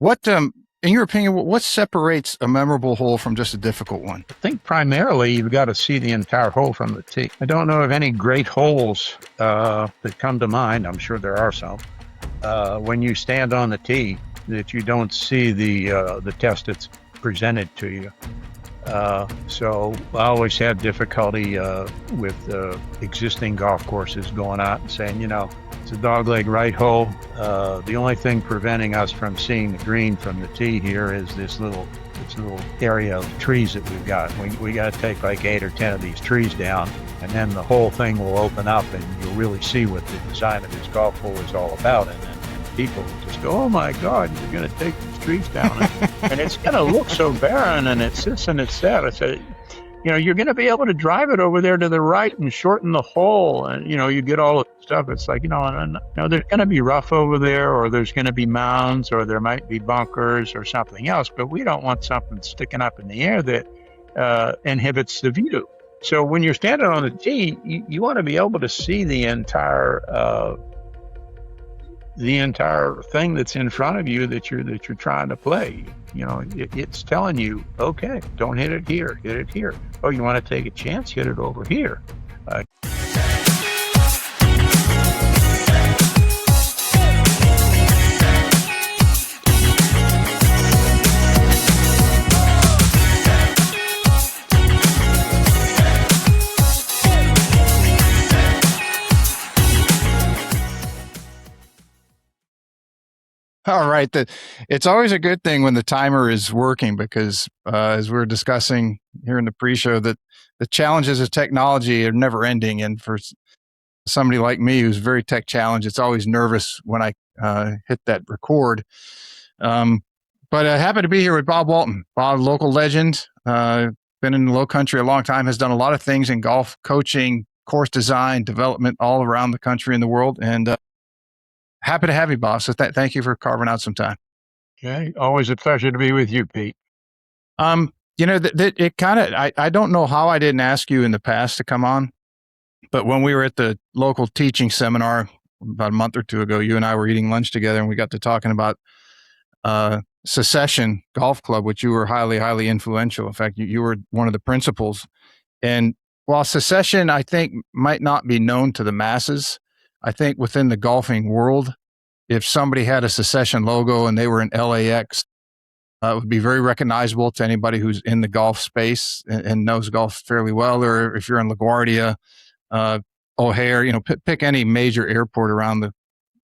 What, in your opinion, what separates a memorable hole from just a difficult one? I think primarily you've got to see the entire hole from the tee. I don't know of any great holes that come to mind. I'm sure there are some. When you stand on the tee, that you don't see the test that's presented to you. So I always had difficulty with existing golf courses going out and saying, it's a dogleg right hole. The only thing preventing us from seeing the green from the tee here is this little area of trees that we've got. We got to take like 8 or 10 of these trees down, and then the whole thing will open up, and you'll really see what the design of this golf hole is all about. And then people just go, "Oh my God, you're going to take these trees down, and it's going to look so barren, and it's this and it's that." I said, you're going to be able to drive it over there to the right and shorten the hole, and you get all the stuff. It's like there's going to be rough over there, or there's going to be mounds, or there might be bunkers or something else, but we don't want something sticking up in the air that inhibits the view. So when you're standing on the tee, you want to be able to see the entire thing that's in front of you that you're trying to play. It's telling you, okay, don't hit it here, hit it here. Oh, you want to take a chance, hit it over here. All right. It's always a good thing when the timer is working because, as we were discussing here in the pre-show, that the challenges of technology are never ending. And for somebody like me who's very tech challenged, it's always nervous when I hit that record. But I happen to be here with Bob Walton. Bob, local legend, been in the Low Country a long time, has done a lot of things in golf coaching, course design, development all around the country and the world. And happy to have you, Bob. So thank you for carving out some time. Okay, always a pleasure to be with you, Pete. It kind of, I don't know how I didn't ask you in the past to come on, but when we were at the local teaching seminar about a month or two ago, you and I were eating lunch together, and we got to talking about Secession Golf Club, which you were highly, highly influential. In fact, you were one of the principals. And while Secession, I think, might not be known to the masses, I think within the golfing world, if somebody had a Secession logo and they were in LAX, it would be very recognizable to anybody who's in the golf space and knows golf fairly well. Or if you're in LaGuardia, O'Hare, pick any major airport around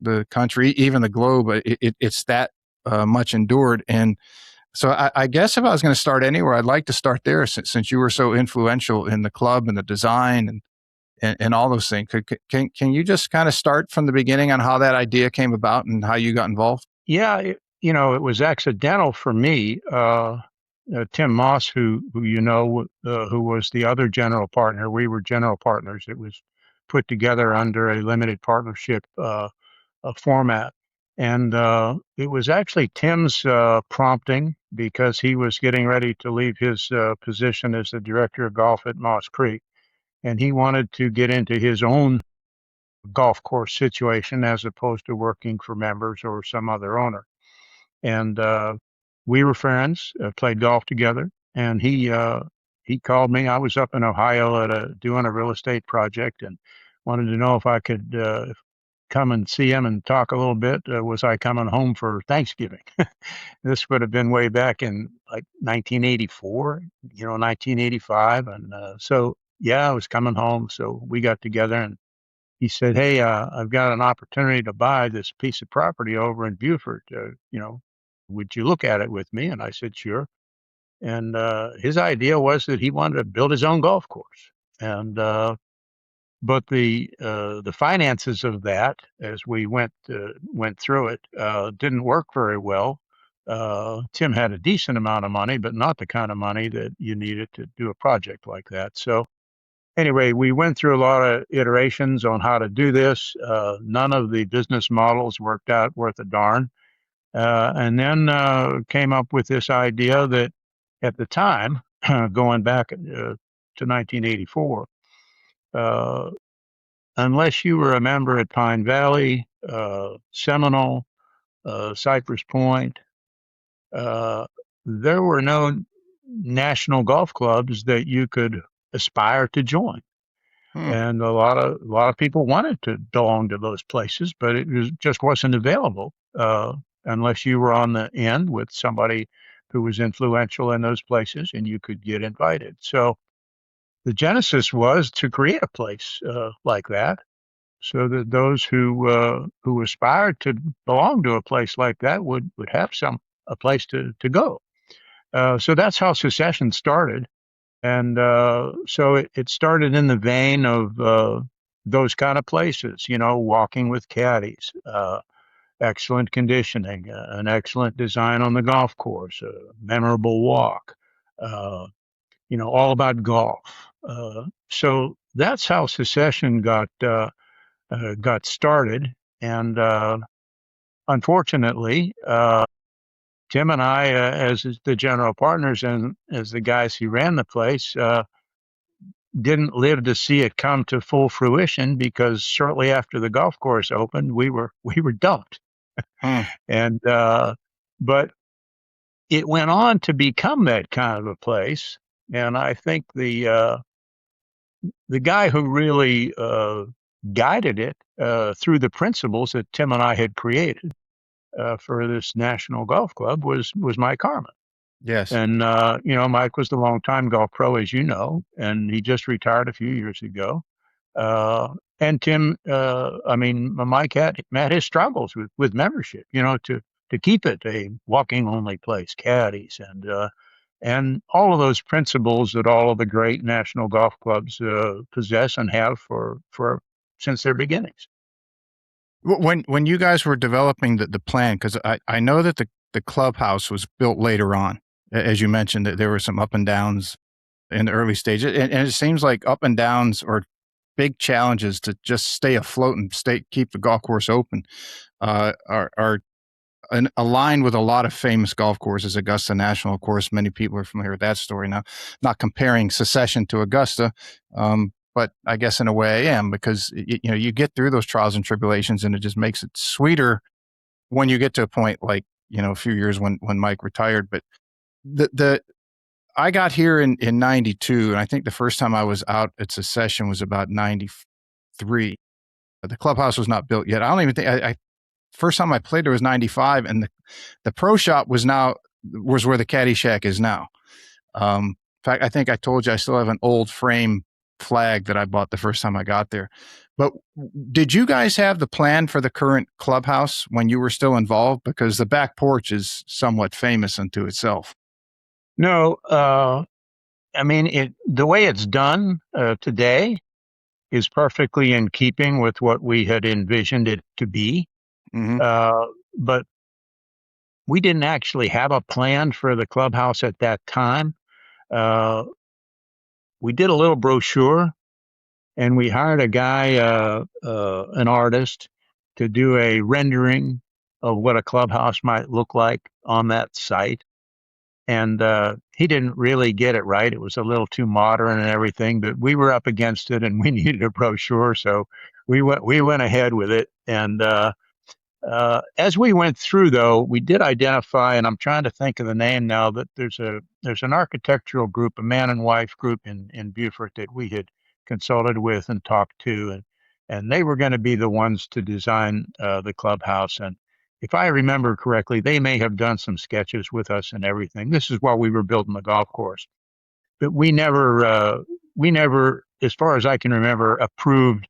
the country, even the globe. It's that much endured. And so I guess if I was going to start anywhere, I'd like to start there since you were so influential in the club and the design and all those things. Can you just kind of start from the beginning on how that idea came about and how you got involved? Yeah, it was accidental for me. Tim Moss, who who was the other general partner, we were general partners. It was put together under a limited partnership format. And it was actually Tim's prompting because he was getting ready to leave his position as the director of golf at Moss Creek. And he wanted to get into his own golf course situation as opposed to working for members or some other owner. And we were friends, played golf together. And he called me. I was up in Ohio doing a real estate project and wanted to know if I could come and see him and talk a little bit. Was I coming home for Thanksgiving? This would have been way back in like 1984, 1985. And so, yeah, I was coming home. So we got together and he said, "Hey, I've got an opportunity to buy this piece of property over in Beaufort. Would you look at it with me?" And I said, "Sure." And his idea was that he wanted to build his own golf course. And but the finances of that, as we went through it, didn't work very well. Tim had a decent amount of money, but not the kind of money that you needed to do a project like that. So anyway, we went through a lot of iterations on how to do this. None of the business models worked out worth a darn. And then came up with this idea that at the time, going back to 1984, unless you were a member at Pine Valley, Seminole, Cypress Point, uh, there were no national golf clubs that you could aspire to join. Hmm. And a lot of people wanted to belong to those places, but just wasn't available unless you were on the end with somebody who was influential in those places, and you could get invited. So the genesis was to create a place like that, so that those who aspired to belong to a place like that would have a place to go. So that's how Secession started. And so it started in the vein of those kind of places, walking with caddies, excellent conditioning, an excellent design on the golf course, a memorable walk, uh, all about golf. So that's how Secession got started. And unfortunately, Tim and I, as the general partners and as the guys who ran the place, didn't live to see it come to full fruition, because shortly after the golf course opened, we were dumped. Hmm. And but it went on to become that kind of a place. And I think the guy who really guided it through the principles that Tim and I had created for this National Golf Club was Mike Harmon. Yes. And Mike was the longtime golf pro, as you know, and he just retired a few years ago. And Tim, I mean, Mike had his struggles with membership, to keep it a walking only place, caddies, and all of those principles that all of the great national golf clubs possess and have for since their beginnings. When you guys were developing the plan, because I know that the clubhouse was built later on, as you mentioned, that there were some up and downs in the early stages, and it seems like up and downs are big challenges to just stay afloat and keep the golf course open. Are aligned with a lot of famous golf courses. Augusta National, of course, many people are familiar with that story now. Not comparing Secession to Augusta, but I guess in a way I am, because you get through those trials and tribulations, and it just makes it sweeter when you get to a point like a few years when Mike retired. But the I got here in '92, and I think the first time I was out at Secession was about '93. The clubhouse was not built yet. I don't even think I first time I played there was '95, and the pro shop was where the caddy shack is now. In fact, I think I told you I still have an old frame flag that I bought the first time I got there. But did you guys have the plan for the current clubhouse when you were still involved? Because the back porch is somewhat famous unto itself. No, I mean, the way it's done today is perfectly in keeping with what we had envisioned it to be. Mm-hmm. But we didn't actually have a plan for the clubhouse at that time. We did a little brochure, and we hired a guy, an artist, to do a rendering of what a clubhouse might look like on that site. And he didn't really get it right. It was a little too modern and everything, but we were up against it, and we needed a brochure, so we went ahead with it. And as we went through, though, we did identify, and I'm trying to think of the name now, that there's an architectural group, a man and wife group in Beaufort that we had consulted with and talked to, and they were going to be the ones to design the clubhouse. And if I remember correctly, they may have done some sketches with us and everything. This is while we were building the golf course, but we never, as far as I can remember, approved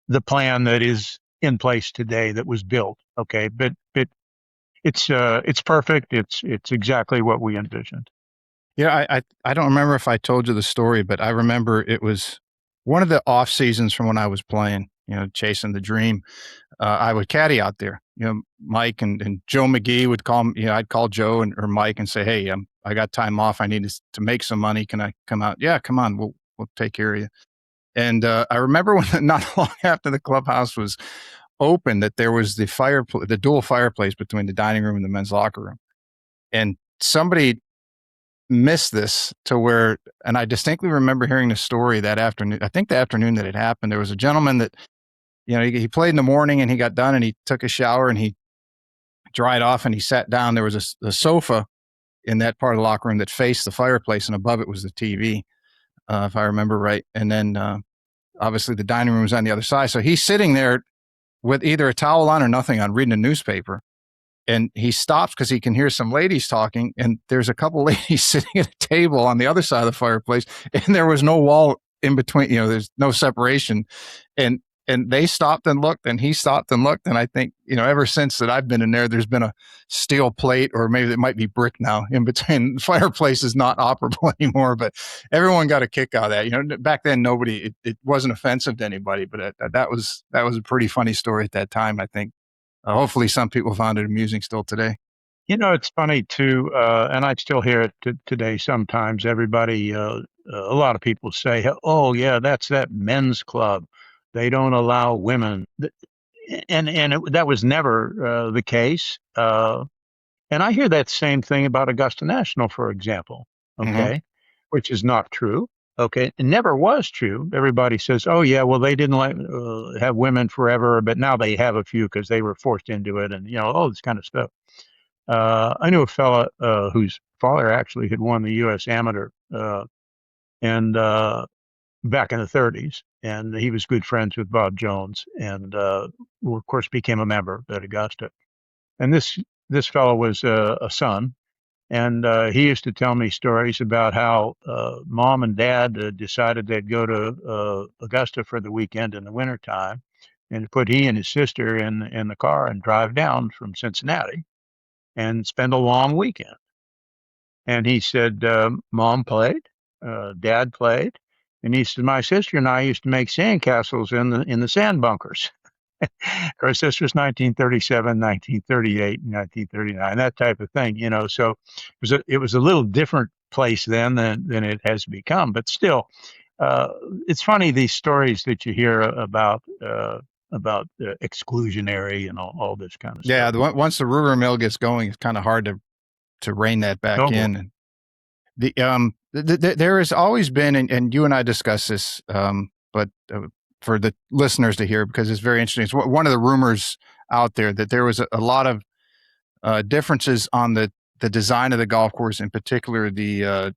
the plan that is in place today that was built. Okay, but it's perfect. It's exactly what we envisioned. Yeah, I don't remember if I told you the story, but I remember it was one of the off seasons from when I was playing, chasing the dream. I would caddy out there. Mike and Joe McGee would call me. I'd call Joe or Mike and say, "Hey, I got time off. I need to make some money. Can I come out?" "Yeah, come on. We'll take care of you." And I remember when not long after the clubhouse was open, that there was the dual fireplace between the dining room and the men's locker room, and somebody missed this to where, and I distinctly remember hearing the story that afternoon. I think the afternoon that it happened, there was a gentleman that, he played in the morning and he got done and he took a shower and he dried off, and he sat down. There was a sofa in that part of the locker room that faced the fireplace, and above it was the TV, if I remember right. And then obviously the dining room was on the other side. So he's sitting there with either a towel on or nothing on, reading a newspaper. And he stops because he can hear some ladies talking, and there's a couple ladies sitting at a table on the other side of the fireplace, and there was no wall in between. There's no separation, and they stopped and looked, and he stopped and looked, and I think ever since that I've been in there, there's been a steel plate, or maybe it might be brick now, in between. The fireplace is not operable anymore, but everyone got a kick out of that. Back then nobody, it wasn't offensive to anybody, but that was a pretty funny story at that time, I think. Hopefully some people found it amusing still today. It's funny too, and I still hear it today sometimes. Everybody, a lot of people say, "Oh, yeah, that's that men's club. They don't allow women." That was never the case. And I hear that same thing about Augusta National, for example. Okay, which is not true. Okay, it never was true. Everybody says, "Oh yeah, well they didn't have women forever, but now they have a few because they were forced into it," and all this kind of stuff. I knew a fella whose father actually had won the U.S. Amateur, and back in the 30s, and he was good friends with Bob Jones, and of course became a member at Augusta. And this fellow was a son. And he used to tell me stories about how mom and dad decided they'd go to Augusta for the weekend in the wintertime, and put he and his sister in the car and drive down from Cincinnati and spend a long weekend. And he said, Mom played, Dad played, and he said, my sister and I used to make sandcastles in the sand bunkers. Of course, this was 1937, 1938, 1939, that type of thing, So it was a little different place then than it has become. But still, it's funny, these stories that you hear about exclusionary and all this kind of Yeah, stuff. once the rumor mill gets going, it's kind of hard to rein that back Oh boy. in. There has always been, and you and I discussed this, but for the listeners to hear, because it's very interesting. It's one of the rumors out there that there was a lot of differences on the design of the golf course, in particular the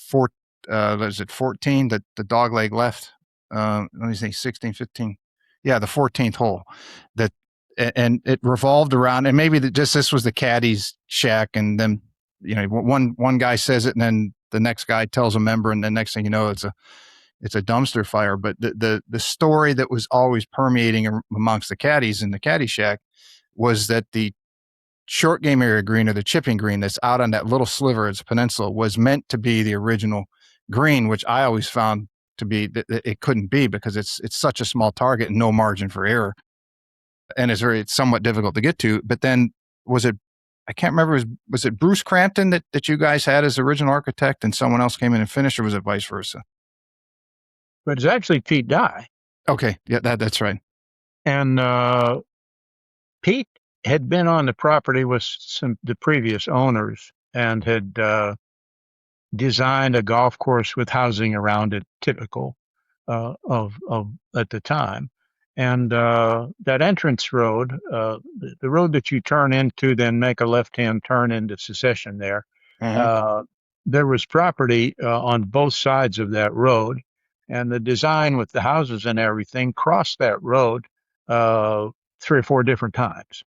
14, the dog leg left. Let me say 16, 15. Yeah, the 14th hole. That and it revolved around, and maybe this was the caddy's shack, and then one guy says it, and then the next guy tells a member, and the next thing you know, it's a dumpster fire. But the story that was always permeating amongst the caddies in the caddy shack was that the short game area green, or the chipping green that's out on that little sliver, it's a peninsula, was meant to be the original green, which I always found to be that it couldn't be, because it's such a small target and no margin for error, and it's somewhat difficult to get to. But then I can't remember, was it Bruce Crampton that you guys had as original architect, and someone else came in and finished, or was it vice versa? But it's actually Pete Dye. Okay, yeah, that's right. And Pete had been on the property with the previous owners, and had designed a golf course with housing around it, typical of at the time. And that entrance road, the road that you turn into, then make a left-hand turn into Secession there, there was property on both sides of that road, and the design with the houses and everything crossed that road 3 or 4 different times.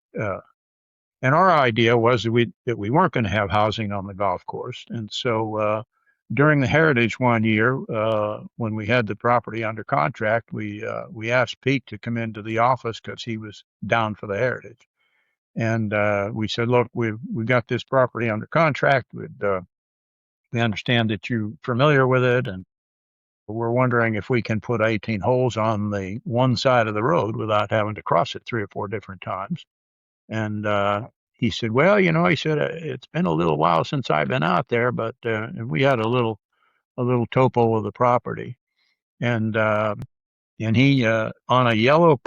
And our idea was that we weren't going to have housing on the golf course. And so during the Heritage one year, when we had the property under contract, we asked Pete to come into the office because he was down for the Heritage. And we said, look, we've got this property under contract. We understand that you're familiar with it, and we're wondering if we can put 18 holes on the one side of the road without having to cross it 3 or 4 different times. And he said, well, he said, it's been a little while since I've been out there, but and we had a little topo of the property. And he, on a yellow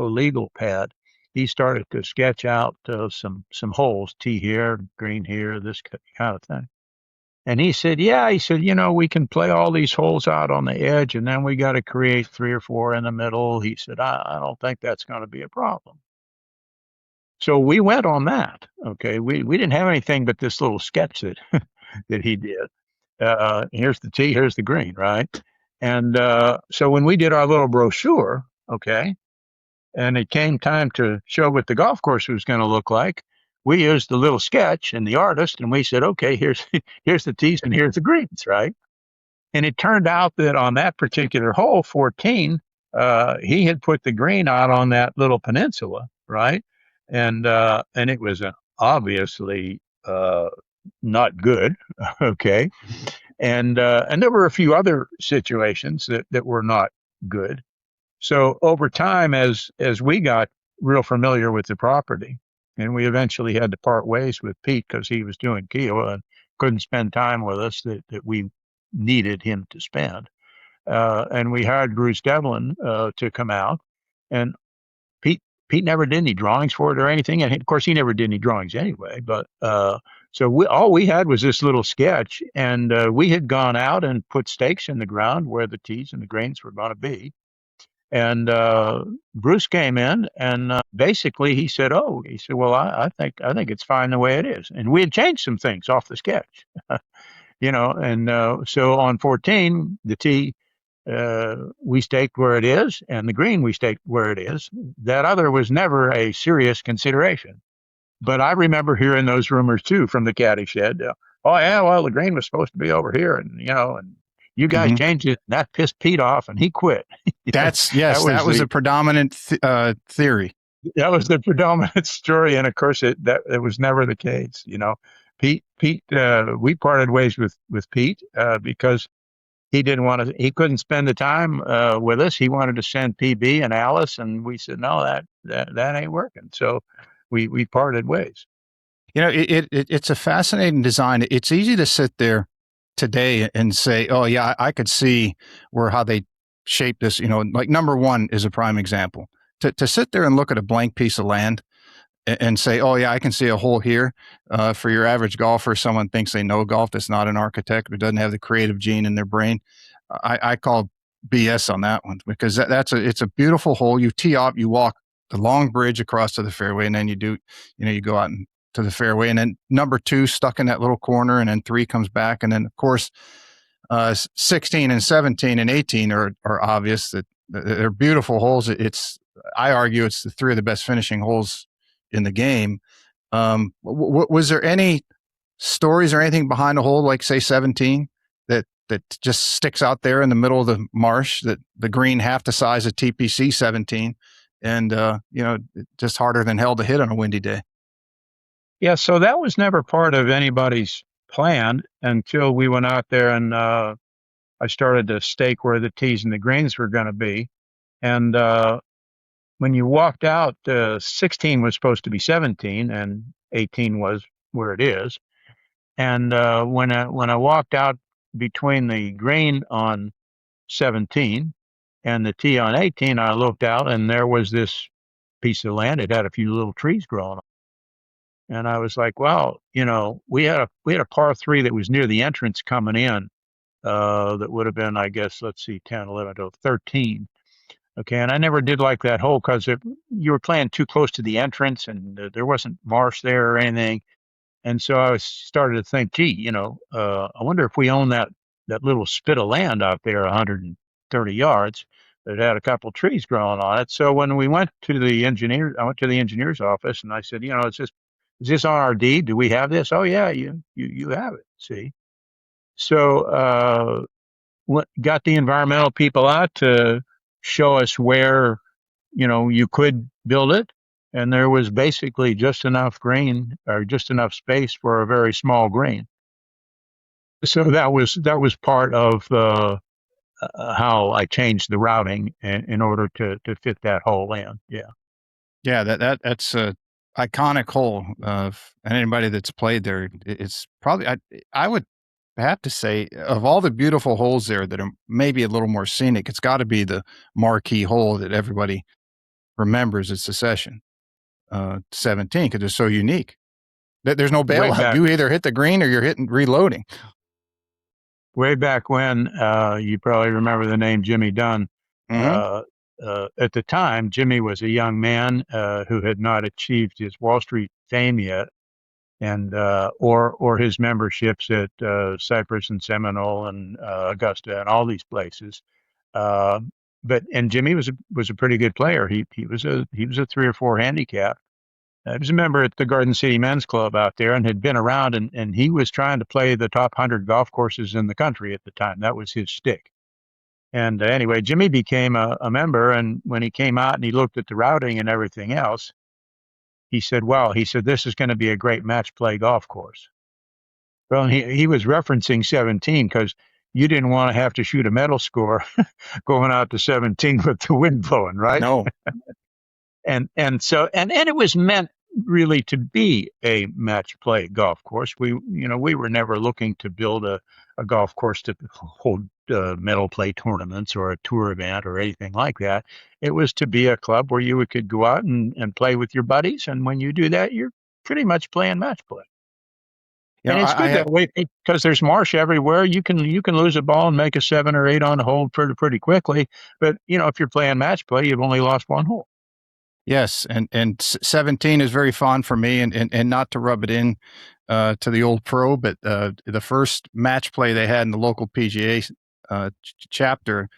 legal pad, he started to sketch out some holes, tee here, green here, this kind of thing. And he said, we can play all these holes out on the edge, and then we got to create 3 or 4 in the middle. He said, I don't think that's going to be a problem. So we went on that. Okay, we didn't have anything but this little sketch that that he did. Here's the tee, here's the green, right? And so when we did our little brochure, okay, and it came time to show what the golf course was going to look like, we used the little sketch and the artist, and we said, okay, here's here's the tees and here's the greens, right? And it turned out that on that particular hole, 14, he had put the green out on that little peninsula, right? And it was obviously not good, okay. And there were a few other situations that were not good. So over time, as we got real familiar with the property, and we eventually had to part ways with Pete because he was doing Kiowa and couldn't spend time with us that we needed him to spend. And we hired Bruce Devlin to come out, and Pete Pete never did any drawings for it or anything, and of course he never did any drawings anyway. But so all we had was this little sketch, and we had gone out and put stakes in the ground where the tees and the greens were going to be. And Bruce came in, and basically he said, "Oh, he said, well, I think it's fine the way it is." And we had changed some things off the sketch, And so on 14, the tee we staked where it is, and the green we staked where it is. That other was never a serious consideration. But I remember hearing those rumors too from the caddy shed. Oh yeah, well the green was supposed to be over here, and you guys changed it. And that pissed Pete off, and he quit. That was a predominant theory. That was the predominant story, and of course it was never the case. Pete, we parted ways with Pete because he didn't want to. He couldn't spend the time with us. He wanted to send PB and Alice, and we said no, that ain't working. So we parted ways. It's a fascinating design. It's easy to sit there today and say, oh yeah, I could see how they shaped this. Like number one is a prime example. To sit there and look at a blank piece of land and say, oh yeah, I can see a hole here. For your average golfer, someone thinks they know golf that's not an architect or doesn't have the creative gene in their brain. I call BS on that one because it's a beautiful hole. You tee off, you walk the long bridge across to the fairway, and then you go out to the fairway, and then number two stuck in that little corner, and then 3 comes back, and then of course 16 and 17 and 18 are obvious that they're beautiful holes. I argue it's the 3 of the best finishing holes in the game. Was there any stories or anything behind a hole like say 17 that just sticks out there in the middle of the marsh, that the green half the size of TPC 17 and just harder than hell to hit on a windy day? Yeah, so that was never part of anybody's plan until we went out there and I started to stake where the tees and the greens were going to be. And when you walked out, 16 was supposed to be 17 and 18 was where it is. And when I walked out between the green on 17 and the tee on 18, I looked out and there was this piece of land. It had a few little trees growing on. And I was like, well, we had a par 3 that was near the entrance coming in. That would have been, I guess, let's see, 10, 11, 12, 13. Okay, and I never did like that hole because you were playing too close to the entrance, and there wasn't marsh there or anything. And so I started to think, gee, I wonder if we own that little spit of land out there, 130 yards, that had a couple trees growing on it. So when we went to the engineer, I went to the engineer's office, and I said, is this on our deed? Do we have this? Oh yeah, you have it. See, so got the environmental people out to show us where you could build it, and there was basically just enough green or just enough space for a very small green. So that was part of how I changed the routing in order to fit that hole in. Yeah, that's a iconic hole. And anybody that's played there, it's probably I would have to say of all the beautiful holes there that are maybe a little more scenic, it's got to be the marquee hole that everybody remembers at Secession 17 because it's so unique. There's no bailout. You either hit the green or you're hitting reloading. Way back when, you probably remember the name Jimmy Dunn. at the time, Jimmy was a young man who had not achieved his Wall Street fame yet, and or his memberships at Cypress and Seminole and Augusta and all these places. Uh, and Jimmy was a pretty good player. He was a 3 or 4 handicap. He was a member at the Garden City Men's Club out there and had been around, and he was trying to play the top 100 golf courses in the country at the time. That was his shtick. And anyway, Jimmy became a member, and when he came out and he looked at the routing and everything else, he said, "Well, he said this is going to be a great match play golf course." Well, and he was referencing 17 because you didn't want to have to shoot a medal score going out to 17 with the wind blowing, right? No. And it was meant really to be a match play golf course. We were never looking to build a golf course to hold medal play tournaments or a tour event or anything like that. It was to be a club where you could go out and play with your buddies, and when you do that, you're pretty much playing match play. You And know, it's I good have that way because there's marsh everywhere. You can lose a ball and make a 7 or 8 on the hole pretty quickly. But if you're playing match play, you've only lost one hole. yes, and 17 is very fond for me, and not to rub it in to the old pro, but the first match play they had in the local PGA chapter,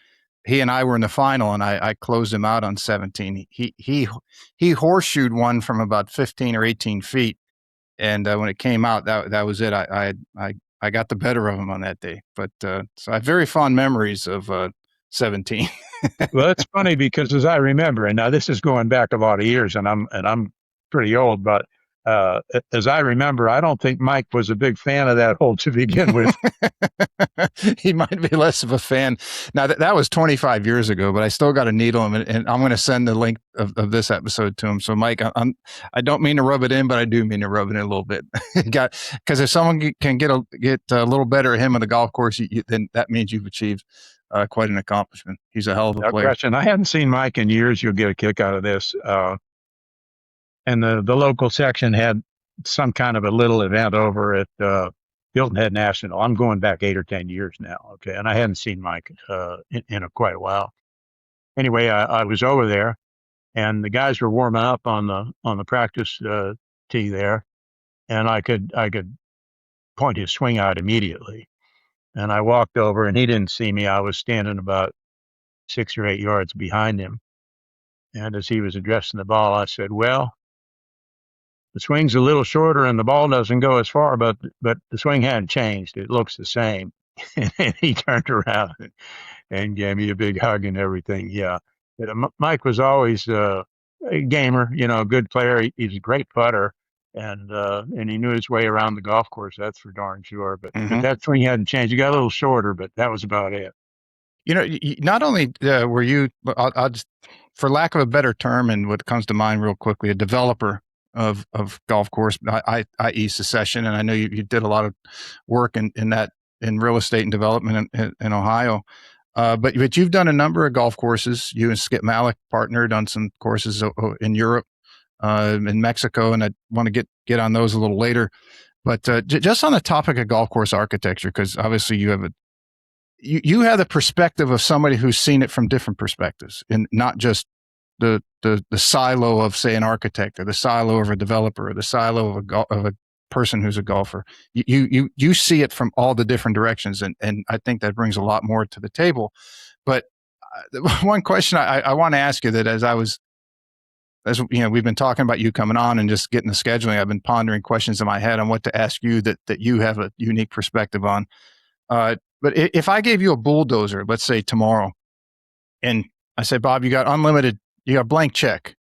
he and I were in the final, and I closed him out on 17. He horseshoed one from about 15 or 18 feet, and when it came out, that was it. I got the better of him on that day, but so I have very fond memories of 17. Well, it's funny because as I remember, and now this is going back a lot of years, and I'm pretty old, but as I remember, I don't think Mike was a big fan of that hole to begin with. He might be less of a fan now. That was 25 years ago, but I still got to needle him, and I'm going to send the link of this episode to him. So, Mike, I don't mean to rub it in, but I do mean to rub it in a little bit. Because if someone can get a little better at him on the golf course, then that means you've achieved quite an accomplishment. He's a hell of a No player. question. I hadn't seen Mike in years. You'll get a kick out of this. And the local section had some kind of a little event over at Hilton Head National. I'm going back 8 or 10 years now. Okay. And I hadn't seen Mike in quite a while. Anyway, I was over there, and the guys were warming up on the practice tee there, and I could point his swing out immediately. And I walked over, and he didn't see me. I was standing about 6 or 8 yards behind him. And as he was addressing the ball, I said, "Well, the swing's a little shorter and the ball doesn't go as far, but the swing hadn't changed. It looks the same." And he turned around and gave me a big hug and everything. Yeah. Mike was always a gamer, a good player. He's a great putter, and he knew his way around the golf course. That's for darn sure. But that swing hadn't changed. He got a little shorter, but that was about it. Not only were you, I'll just, for lack of a better term, and what comes to mind real quickly, a developer of golf course, i.e. Secession, and I know you did a lot of work in real estate and development in Ohio. But you've done a number of golf courses. You and Skip Malik partnered on some courses in Europe, in Mexico, and I want to get on those a little later. But just on the topic of golf course architecture, because obviously you have you have the perspective of somebody who's seen it from different perspectives, and not just the silo of, say, an architect, or the silo of a developer, or the silo of a person who's a golfer. You see it from all the different directions, and I think that brings a lot more to the table. But one question I want to ask you, that as we've been talking about you coming on and just getting the scheduling, I've been pondering questions in my head on what to ask you that you have a unique perspective on. But if I gave you a bulldozer, let's say tomorrow, and I said, "Bob, you got unlimited, you got a blank check.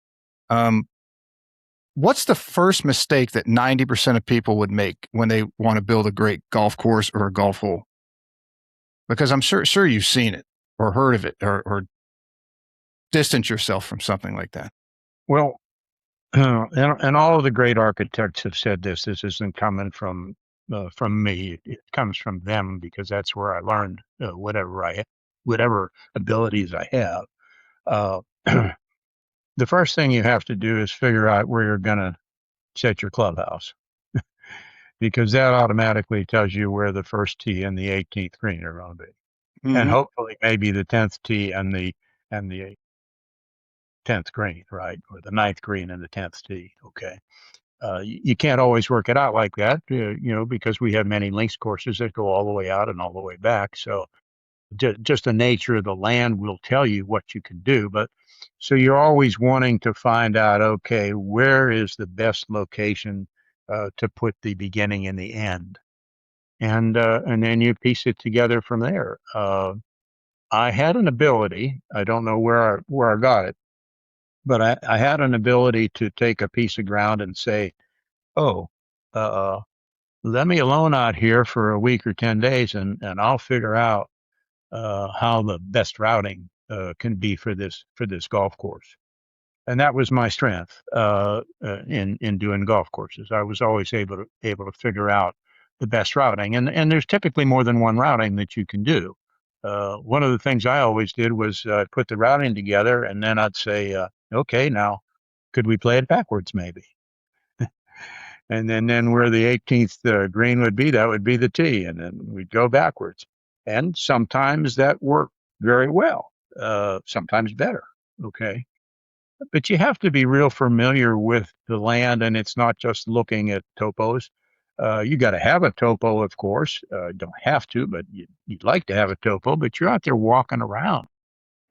What's the first mistake that 90% of people would make when they want to build a great golf course or a golf hole?" Because I'm sure you've seen it or heard of it, or distance yourself from something like that. Well, and all of the great architects have said this. This isn't coming from me. It comes from them, because that's where I learned whatever abilities I have. The first thing you have to do is figure out where you're going to set your clubhouse, because that automatically tells you where the first tee and the 18th green are going to be, and hopefully maybe the 10th tee and the 10th green, right? Or the ninth green and the 10th tee. Okay. You can't always work it out like that, because we have many links courses that go all the way out and all the way back. So just the nature of the land will tell you what you can do. But so you're always wanting to find out, okay, where is the best location to put the beginning and the end, and then you piece it together from there. I had an ability. I don't know where I got it, but I had an ability to take a piece of ground and say, oh, uh, let me alone out here for a week or 10 days, and I'll figure out how the best routing can be for this golf course. And that was my strength in doing golf courses. I was always able to figure out the best routing, and there's typically more than one routing that you can do. One of the things I always did was put the routing together, and then I'd say, okay, now could we play it backwards, maybe? And then where the 18th green would be, that would be the tee, and then we'd go backwards. And sometimes that worked very well, sometimes better. Okay. But you have to be real familiar with the land, and it's not just looking at topos. You got to have a topo, of course. Don't have to, but you'd like to have a topo, but you're out there walking around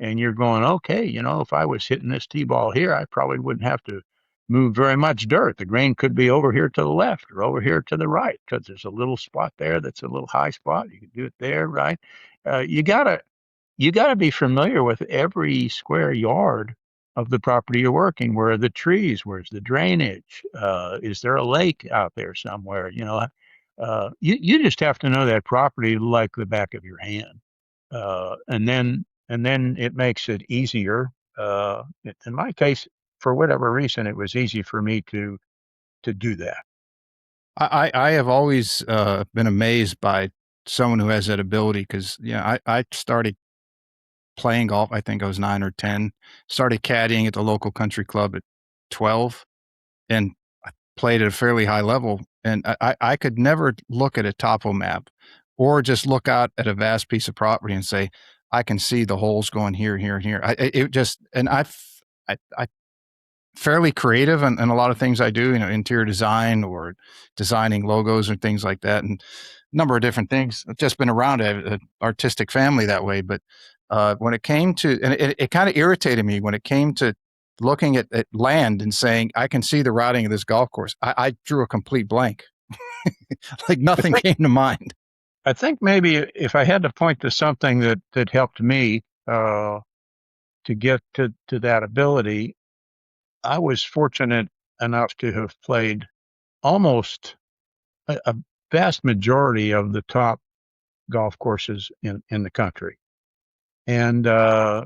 and you're going, okay, if I was hitting this tee ball here, I probably wouldn't have to move very much dirt. The green could be over here to the left or over here to the right because there's a little spot there that's a little high spot. You can do it there, right? You gotta be familiar with every square yard of the property you're working. Where are the trees? Where's the drainage? Is there a lake out there somewhere? You just have to know that property like the back of your hand, and then it makes it easier. In my case, for whatever reason, it was easy for me to do that. I have always been amazed by someone who has that ability because I started playing golf. I think I was 9 or 10. Started caddying at the local country club at 12, and I played at a fairly high level. And I could never look at a topo map or just look out at a vast piece of property and say I can see the holes going here, here, and here. It just and I fairly creative in a lot of things I do, interior design or designing logos or things like that, and a number of different things. I've just been around an artistic family that way. But when it came to, and it kind of irritated me when it came to looking at land and saying, I can see the routing of this golf course. I drew a complete blank. Like I nothing think came to mind. I think maybe if I had to point to something that helped me to get to that ability, I was fortunate enough to have played almost a vast majority of the top golf courses in the country, and I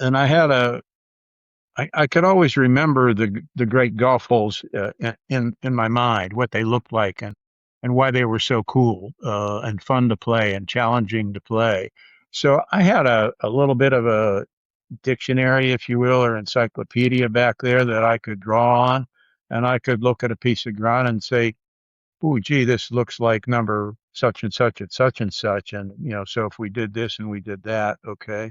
had I could always remember the great golf holes in my mind, what they looked like, and why they were so cool and fun to play and challenging to play. So I had a little bit of a dictionary, if you will, or encyclopedia back there that I could draw on, and I could look at a piece of ground and say, "Oh, gee, this looks like number such and such at such and such," and so if we did this and we did that, okay.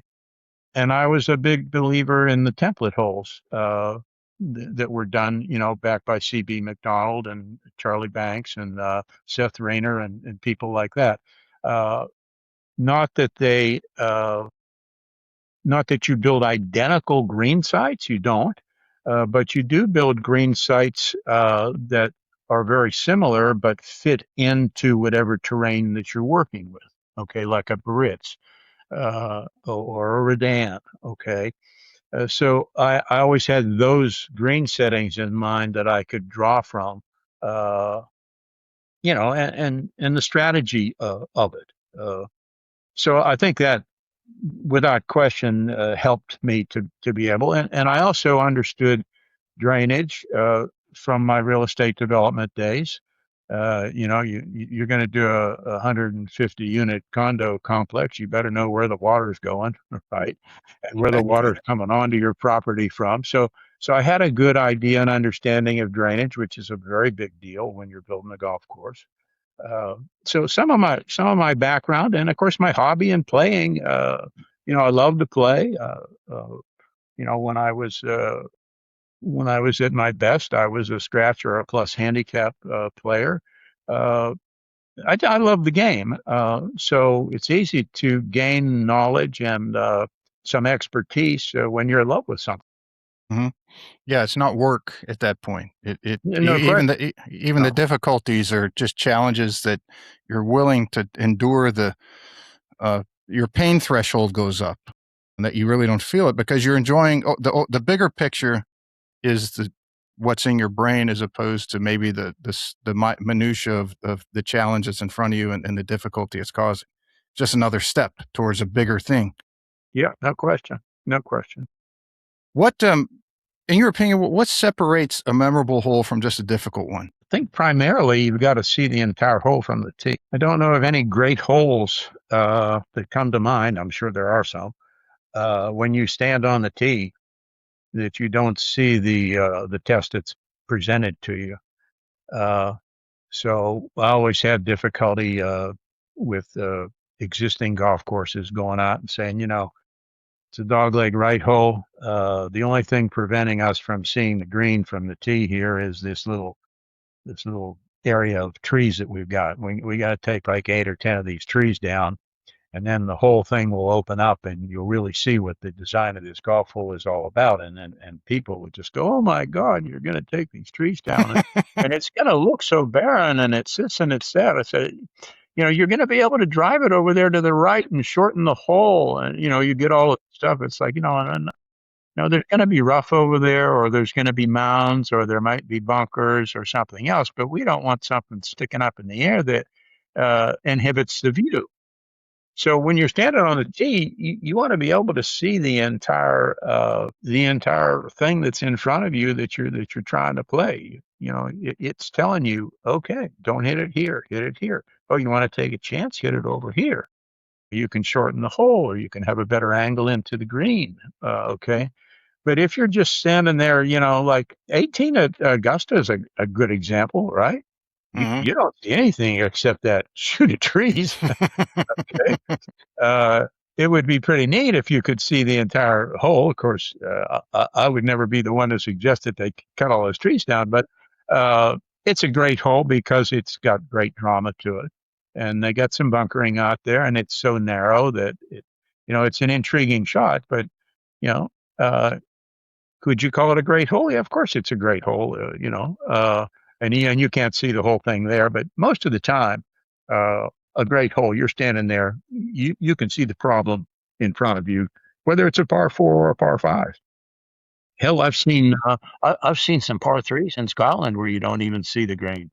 And I was a big believer in the template holes that were done, back by C.B. McDonald and Charlie Banks and Seth Rayner and people like that. Uh, not that they, not that you build identical green sites, you don't, but you do build green sites that are very similar but fit into whatever terrain that you're working with. Okay, like a Baritz or a Redan. Okay, so I always had those green settings in mind that I could draw from, uh, and the strategy of it. So I think that, without question, helped me to be able, and I also understood drainage from my real estate development days. You're going to do a 150 unit condo complex. You better know where the water's going, right, and where the water's coming onto your property from. So I had a good idea and understanding of drainage, which is a very big deal when you're building a golf course. Uh, so some of my background, and of course my hobby in playing. I love to play. Uh, when I was at my best, I was a scratch or a plus handicap player. Uh, I love the game, so it's easy to gain knowledge and some expertise when you're in love with something. Mhm. Yeah, it's not work at that point. No question. Even the No. difficulties are just challenges that you're willing to endure. Your pain threshold goes up, and that you really don't feel it because you're enjoying the bigger picture is what's in your brain as opposed to maybe the minutia of the challenge that's in front of you and the difficulty it's causing. Just another step towards a bigger thing. Yeah, no question. No question. What in your opinion, what separates a memorable hole from just a difficult one? I think primarily you've got to see the entire hole from the tee. I don't know of any great holes that come to mind. I'm sure there are some. When you stand on the tee, that you don't see the test that's presented to you. Uh, so I always have difficulty with existing golf courses going out and saying, it's a dogleg right hole. The only thing preventing us from seeing the green from the tee here is this little area of trees that we've got. We got to take like 8 or 10 of these trees down, and then the whole thing will open up, and you'll really see what the design of this golf hole is all about. And people would just go, "Oh my God, you're going to take these trees down, and it's going to look so barren, and it's this and it's that." I said, you're going to be able to drive it over there to the right and shorten the hole, and you get all the stuff. It's like and there's going to be rough over there, or there's going to be mounds, or there might be bunkers or something else, but we don't want something sticking up in the air that inhibits the view. So when you're standing on the tee, you want to be able to see the entire thing that's in front of you that you're trying to play. It's telling you, okay, don't hit it here, hit it here. Oh, you want to take a chance, hit it over here. You can shorten the hole, or you can have a better angle into the green. Okay. But if you're just standing there, like 18 at Augusta is a good example, right? You Mhm. you don't see anything except that shoot of trees. Okay. Uh, it would be pretty neat if you could see the entire hole. Of course, I would never be the one to suggest that they cut all those trees down, but uh, it's a great hole because it's got great drama to it, and they got some bunkering out there, and it's so narrow that it's an intriguing shot. But you know, uh, could you call it a great hole? Yeah, of course it's a great hole. And you can't see the whole thing there, but most of the time, a great hole, you're standing there, you can see the problem in front of you, whether it's a par four or a par five. Hell, I've seen some par threes in Scotland where you don't even see the green.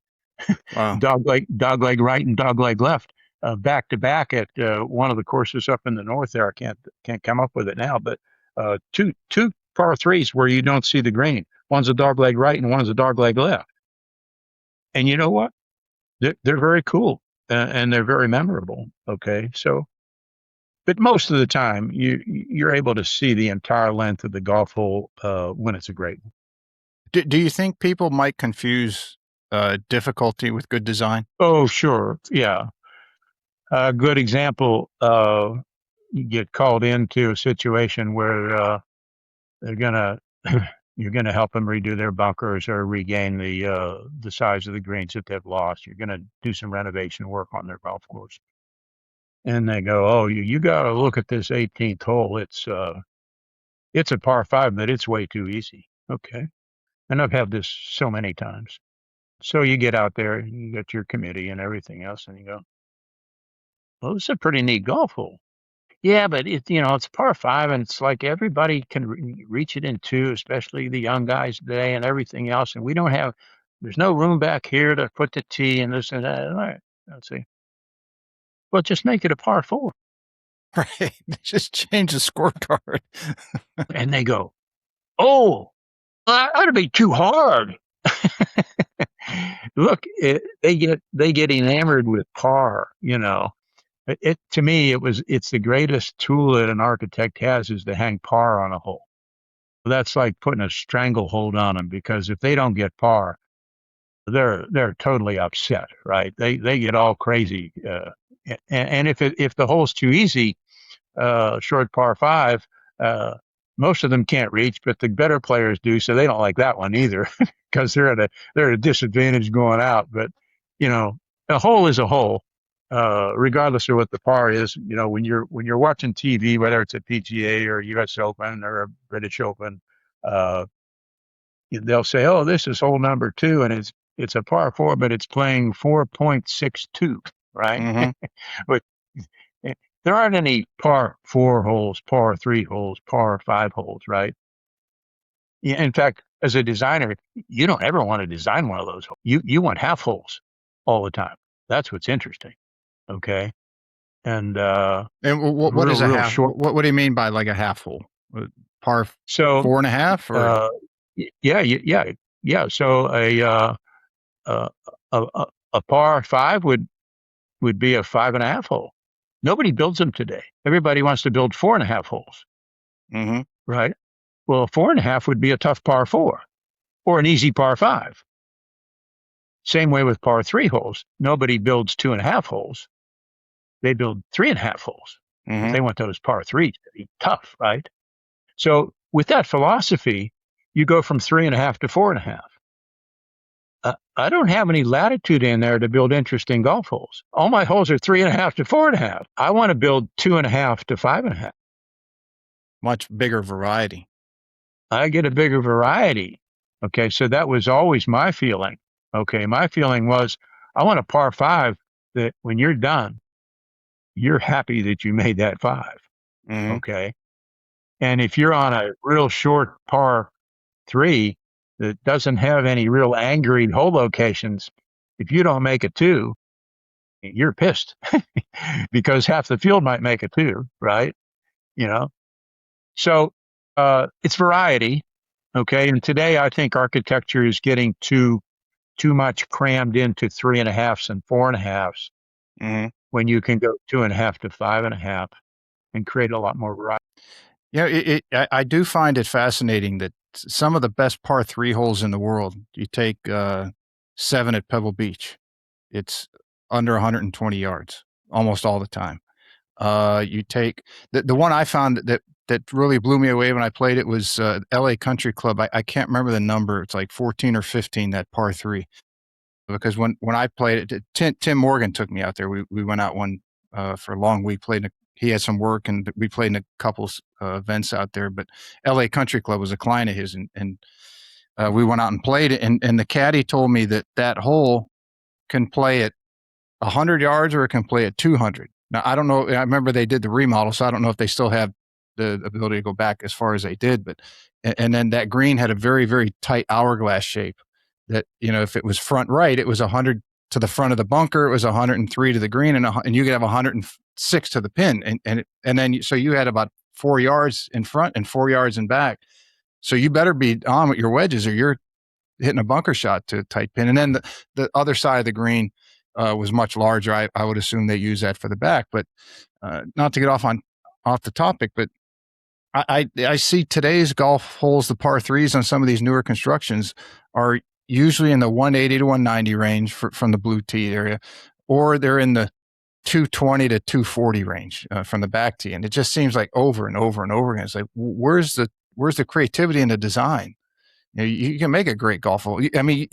Wow. Dog leg right and dog leg left, back to back at one of the courses up in the north there. I can't come up with it now, but two par threes where you don't see the green. One's a dog leg right and one's a dog leg left. And you know what? They're very cool and they're very memorable. Okay, so but most of the time you're able to see the entire length of the golf hole when it's a great one. Do you think people might confuse difficulty with good design? Oh, sure, yeah. A good example. You get called into a situation where they're gonna you're gonna help them redo their bunkers or regain the size of the greens that they've lost. You're gonna do some renovation work on their golf course, and they go, "Oh, you got to look at this 18th hole. It's a par five, but it's way too easy." Okay, and I've had this so many times. So you get out there, you got your committee and everything else, and you go, "Well, this is a pretty neat golf hole." Yeah, but it's par five, and it's like everybody can reach it in two, especially the young guys today and everything else. And there's no room back here to put the tee and this and that. All right, let's see. Well, just make it a par four. Right. Just change the scorecard. And they go, "Oh, that'd be too hard." Look, they get enamored with par. To me, it's the greatest tool that an architect has is to hang par on a hole. That's like putting a stranglehold on them because if they don't get par, they're totally upset, right? They get all crazy, and if the hole's too easy, short par five, uh, most of them can't reach, but the better players do, so they don't like that one either because they're at a disadvantage going out. But you know, a hole is a hole, regardless of what the par is. You know, when you're watching TV, whether it's a PGA or a U.S. Open or a British Open, uh, they'll say, "Oh, this is hole number 2, and it's a par 4, but it's playing 4.62, right?" Mm-hmm. But there aren't any par 4 holes, par 3 holes, par 5 holes, right? Yeah, in fact, as a designer, you don't ever want to design one of those. You want half holes all the time. That's what's interesting. Okay, and And what is a real half? short. What do you mean by like a half hole? Par So 4.5 or? uh, yeah. So uh, a par 5 would be a 5.5 hole. Nobody builds them today. Everybody wants to build 4.5 holes, Mm-hmm. right? Well, 4.5 would be a tough par 4 or an easy par 5. Same way with par 3 holes. Nobody builds 2.5 holes. They build 3.5 holes because Mm-hmm. they want those par 3s to be tough, right? So with that philosophy, you go from 3.5 to 4.5. I don't have any latitude in there to build interesting golf holes. All my holes are 3.5 to 4.5. I want to build 2.5 to 5.5. Much bigger variety. I get a bigger variety. Okay, so that was always my feeling. Okay, my feeling was I want a par 5 that when you're done, you're happy that you made that 5. Mm-hmm. Okay, and if you're on a real short par 3 that doesn't have any real angry hole locations, if you don't make a 2, you're pissed because half the field might make a 2, right? You know, so it's variety. Okay, and today I think architecture is getting too much crammed into 3.5s and 4.5s Mm-hmm. when you can go 2.5 to 5.5 and create a lot more variety. Yeah, I do find it fascinating that some of the best par 3 holes in the world, you take 7 at Pebble Beach, it's under 120 yards almost all the time. You take the one I found that really blew me away when I played it was L.A. Country Club. I can't remember the number. It's like 14 or 15, that par 3. Because when I played it, Tim Morgan took me out there. We went out one for a long week. He had some work, and we played in a couple events out there. But L.A. Country Club was a client of his, and we went out and played it. And the caddy told me that hole can play at 100 yards or it can play at 200. Now I don't know. I remember they did the remodel, so I don't know if they still have the ability to go back as far as they did. But and then that green had a very very tight hourglass shape. That if it was front right, it was 100 to the front of the bunker. It was 103 to the green, and you could have 106 to the pin, and then so you had about 4 yards in front and 4 yards in back. So you better be on with your wedges, or you're hitting a bunker shot to a tight pin. And then the other side of the green was much larger. I would assume they use that for the back, but not to get off the topic, but I see today's golf holes, the par 3s on some of these newer constructions are usually in the 180 to 190 range from the blue tee area, or they're in the 220 to 240 range from the back tee. And it just seems like over and over and over again. It's like, where's the creativity in the design? You can make a great golf hole. I mean,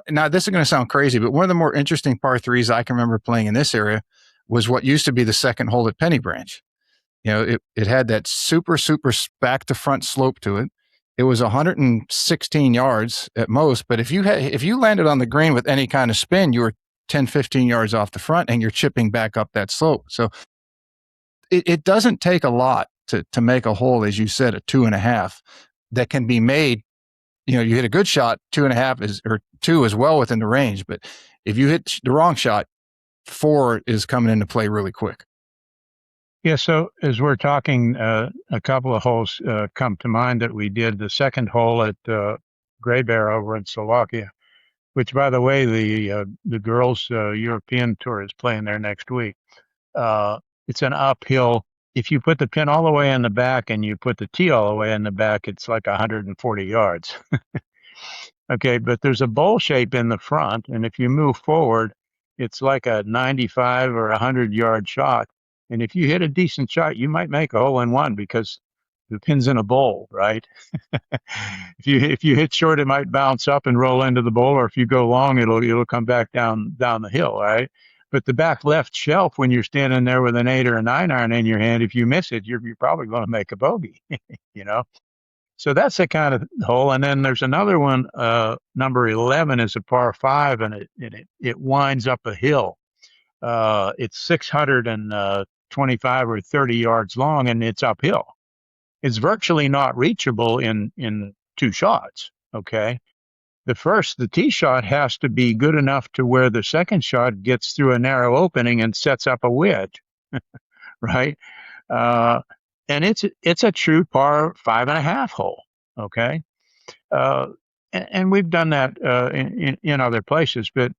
now this is going to sound crazy, but one of the more interesting par 3s I can remember playing in this area was what used to be the second hole at Penny Branch. It had that super back to front slope to it. It was 116 yards at most, but if you landed on the green with any kind of spin, you were 10, 15 yards off the front, and you're chipping back up that slope. So it doesn't take a lot to make a hole, as you said, a 2.5 that can be made. You hit a good shot, 2.5 or 2 is well within the range. But if you hit the wrong shot, 4 is coming into play really quick. Yeah, so as we're talking, a couple of holes come to mind that we did. The second hole at Grey Bear over in Slovakia, which, by the way, the girls' European tour is playing there next week. It's an uphill. If you put the pin all the way in the back and you put the tee all the way in the back, it's like 140 yards. Okay, but there's a bowl shape in the front, and if you move forward, it's like a 95 or 100-yard shot. And if you hit a decent shot, you might make a hole in one because the pin's in a bowl, right? If you hit short, it might bounce up and roll into the bowl, or if you go long, it'll come back down the hill, right? But the back left shelf, when you're standing there with an 8 or a 9 iron in your hand, if you miss it, you're probably going to make a bogey, you know. So that's the kind of hole. And then there's another one. Number 11 is a par 5, and it winds up a hill. It's 625 or 30 yards long, and it's uphill. It's virtually not reachable in two shots. Okay. The tee shot has to be good enough to where the second shot gets through a narrow opening and sets up a wedge, right? Uh, and it's a true par 5.5 hole. Okay. Uh, and we've done that in other places, but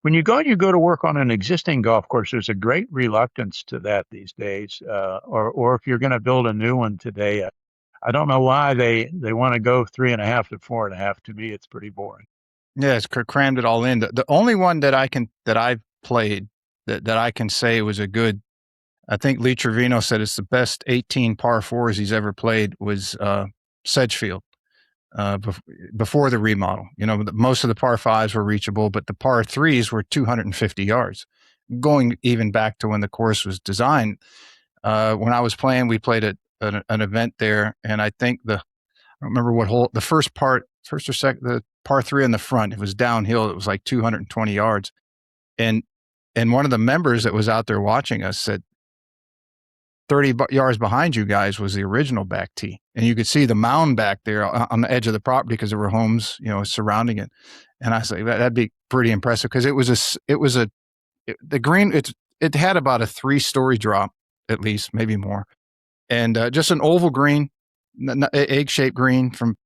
when you go to work on an existing golf course, there's a great reluctance to that these days. Or if you're going to build a new one today, I don't know why they want to go 3.5 to 4.5. To me, it's pretty boring. Yeah, it's crammed it all in. The only one that I've played that I can say was a good. I think Lee Trevino said it's the best 18 par fours he's ever played was Sedgefield. Before the remodel, most of the par fives were reachable, but the par threes were 250 yards. Going even back to when the course was designed, when I was playing, we played an event there, and I think I don't remember what hole, the first or second, the par three in the front, it was downhill. It was like 220 yards, and one of the members that was out there watching us said, 30 yards behind you guys was the original back tee. And you could see the mound back there on the edge of the property because there were homes, surrounding it. And I say that'd be pretty impressive because the green, it had about a 3-story drop, at least, maybe more. And just an oval green, egg-shaped green, from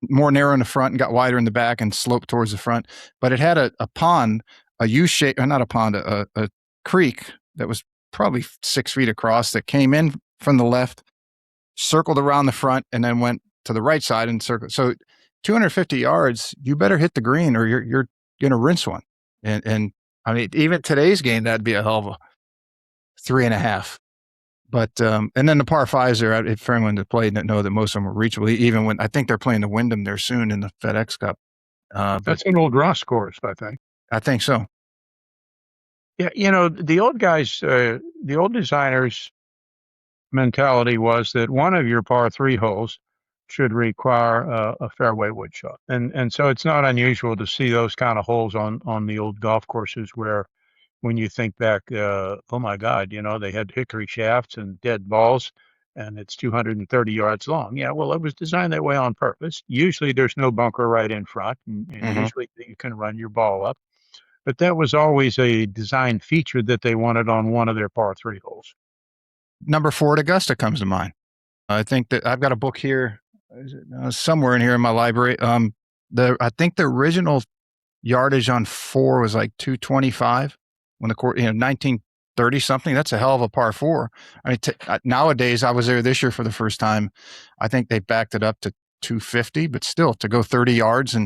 more narrow in the front and got wider in the back and sloped towards the front. But it had a pond, a U-shape, or not a pond, a creek that was probably 6 feet across that came in from the left, circled around the front, and then went to the right side and circled. So 250 yards, you better hit the green or you're going to rinse one. And I mean, even today's game, that'd be a hell of a 3.5. But and then the par fives are, for anyone that played that know that most of them were reachable, even when I think they're playing the Wyndham there soon in the FedEx Cup. That's an old Ross course, I think. I think so. Yeah, the old guys, the old designers' mentality was that one of your par 3 holes should require a fairway wood shot, and so it's not unusual to see those kind of holes on the old golf courses where, when you think back, oh my God, they had hickory shafts and dead balls, and it's 230 yards long. Yeah, well, it was designed that way on purpose. Usually, there's no bunker right in front, and usually you can run your ball up. But that was always a design feature that they wanted on one of their par 3 holes. Number 4 at Augusta comes to mind. I think that I've got a book here, somewhere in here in my library. I think the original yardage on 4 was like 225 when the court, 1930 something. That's a hell of a par 4. I mean, nowadays, I was there this year for the first time. I think they backed it up to 250, but still, to go 30 yards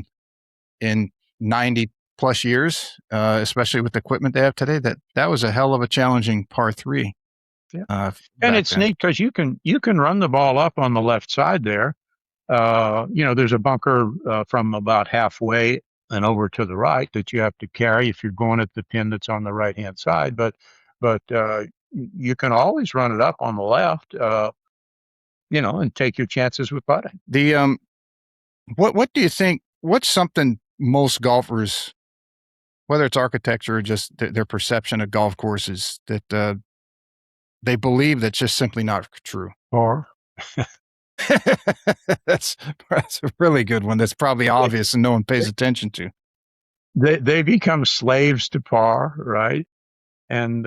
in 90 plus years, especially with the equipment they have today, that was a hell of a challenging par 3. Yeah. And it's neat because you can run the ball up on the left side there. There's a bunker from about halfway and over to the right that you have to carry if you're going at the pin that's on the right hand side. But you can always run it up on the left, and take your chances with putting. The what do you think? What's something most golfers, whether it's architecture or just their perception of golf courses, that they believe that's just simply not true? Or that's a really good one. That's probably obvious and no one pays attention to. They become slaves to par, right? And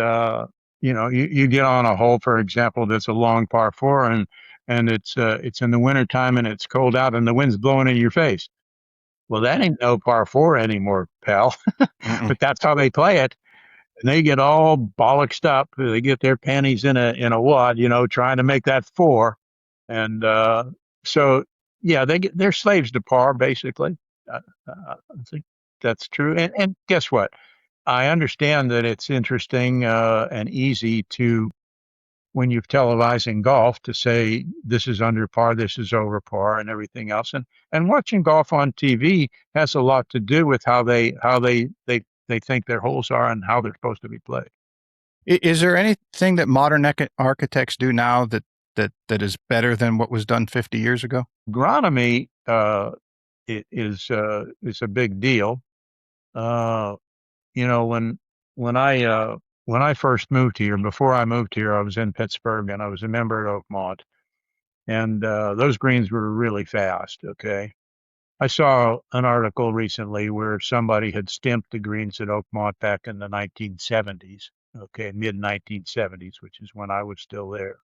you get on a hole, for example, that's a long par 4, and it's in the wintertime and it's cold out and the wind's blowing in your face. Well, that ain't no par 4 anymore, pal. But that's how they play it. And they get all bollocksed up. They get their panties in a wad, trying to make that 4. And so, yeah, they're slaves to par, basically. I think that's true. And guess what? I understand that it's interesting and easy to when you're televising golf to say this is under par, this is over par, and everything else. And watching golf on TV has a lot to do with how they think their holes are and how they're supposed to be played. Is there anything that modern architects do now that is better than what was done 50 years ago? Agronomy is a big deal. Uh, you know, when I first moved here, before I moved here, I was in Pittsburgh and I was a member at Oakmont, and those greens were really fast. Okay, I saw an article recently where somebody had stamped the greens at Oakmont back in the 1970s. Okay, mid 1970s, which is when I was still there.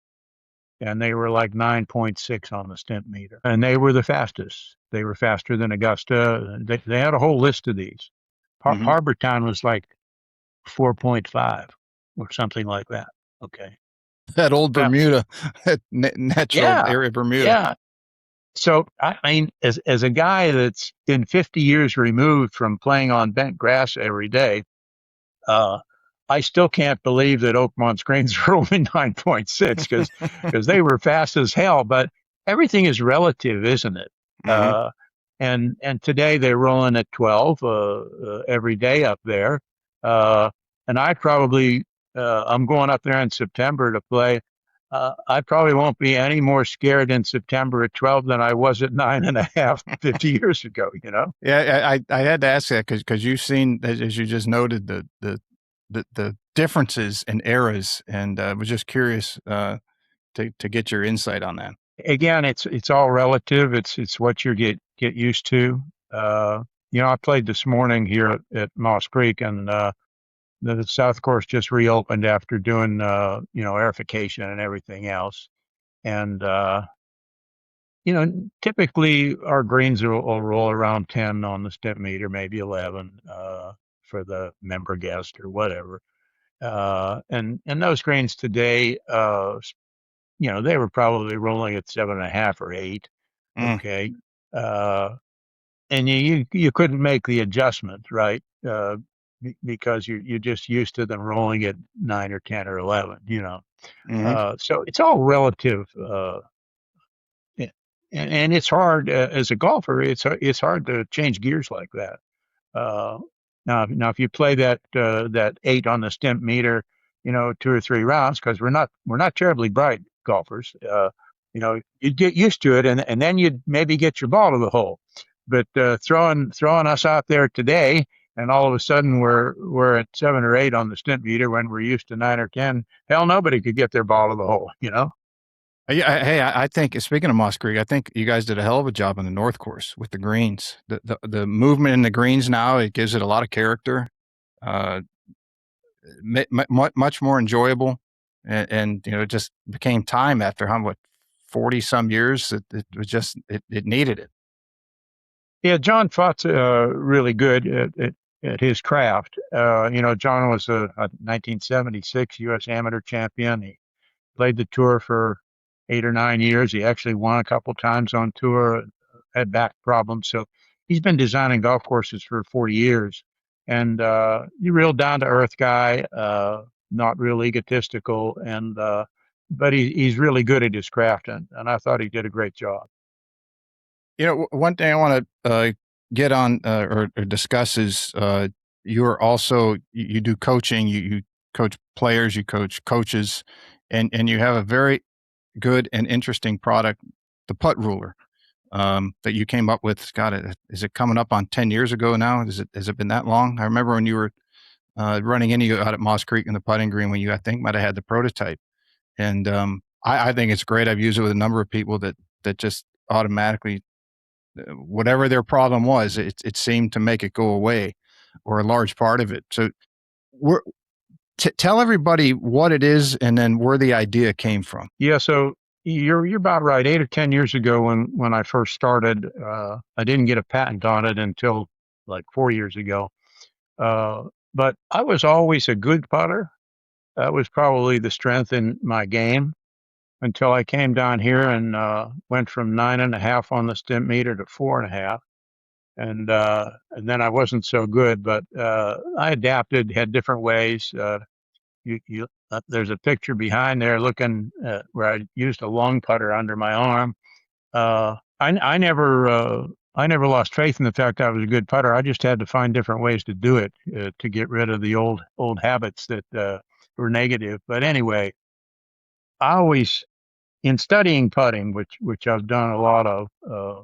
And they were like 9.6 on the stimp meter. And they were the fastest. They were faster than Augusta. They had a whole list of these. Hmm. Harbor Town was like 4.5 or something like that. Okay. That old Now, Bermuda, that natural yeah, area of Bermuda. yeah. So, I mean, as a guy that's been 50 years removed from playing on bent grass every day, uh, I still can't believe that Oakmont's greens were only 9.6 because they were fast as hell. But everything is relative, isn't it? Hmm. Uh, and today they're rolling at 12 every day up there. Uh, and I'm going up there in September to play. I probably won't be any more scared in September at 12 than I was at 9.5 50 years ago, you know? Yeah, I had to ask that because you've seen, as you just noted, the differences in eras, and was just curious to get your insight on that. Again, it's all relative. It's what you get used to. Uh, I played this morning here at Moss Creek, and the South Course just reopened after doing airification and everything else. And typically our greens will roll around 10 on the stimp meter, maybe 11 for the member guest or whatever. And those greens today, they were probably rolling at 7.5 or 8. Mm, Okay. Uh, and you couldn't make the adjustment, right? Because you're just used to them rolling at 9 or 10 or 11. hmm. So it's all relative. And, and it's hard as a golfer. It's hard to change gears like that. Uh, now, if you play that 8 on the stimp meter, 2 or 3 rounds, because we're not terribly bright golfers. You'd get used to it, and then you'd maybe get your ball to the hole. But throwing us out there today, and all of a sudden we're at 7 or 8 on the stimp meter when we're used to 9 or 10. Hell, nobody could get their ball to the hole. Yeah, hey, I think speaking of Moss Creek, I think you guys did a hell of a job on the North Course with the greens. The movement in the greens now, it gives it a lot of character. Uh, much more enjoyable, and it just became time after 40 some years. It was just it needed it. Yeah, John Fott's really good at his craft. John was a 1976 U.S. amateur champion. He played the tour for 8 or 9 years. He actually won a couple times on tour, had back problems. So he's been designing golf courses for 40 years. And he's a real down to earth guy, not real egotistical, but he's really good at his craft. And I thought he did a great job. One thing I want to get on or discuss is you're also you do coaching. You coach players, you coach coaches, and you have a very good and interesting product, the Putt Ruler, that you came up with. God, is it coming up on 10 years ago now? Has it been that long? I remember when you were running into you out at Moss Creek in the putting green when you, I think, might have had the prototype. And I think it's great. I've used it with a number of people that just automatically, whatever their problem was, it seemed to make it go away, or a large part of it. So, we're, tell everybody what it is and then where the idea came from. Yeah, so you're about right. 8 or 10 years ago, when I first started, I didn't get a patent on it until like 4 years ago. Uh, but I was always a good putter. That was probably the strength in my game until I came down here and went from 9.5 on the stimp meter to 4.5. And then I wasn't so good, but I adapted, had different ways. there's a picture behind there looking where I used a long putter under my arm. I never lost faith in the fact I was a good putter. I just had to find different ways to do it to get rid of the old habits that were negative. But anyway, I always, in studying putting, which I've done a lot of,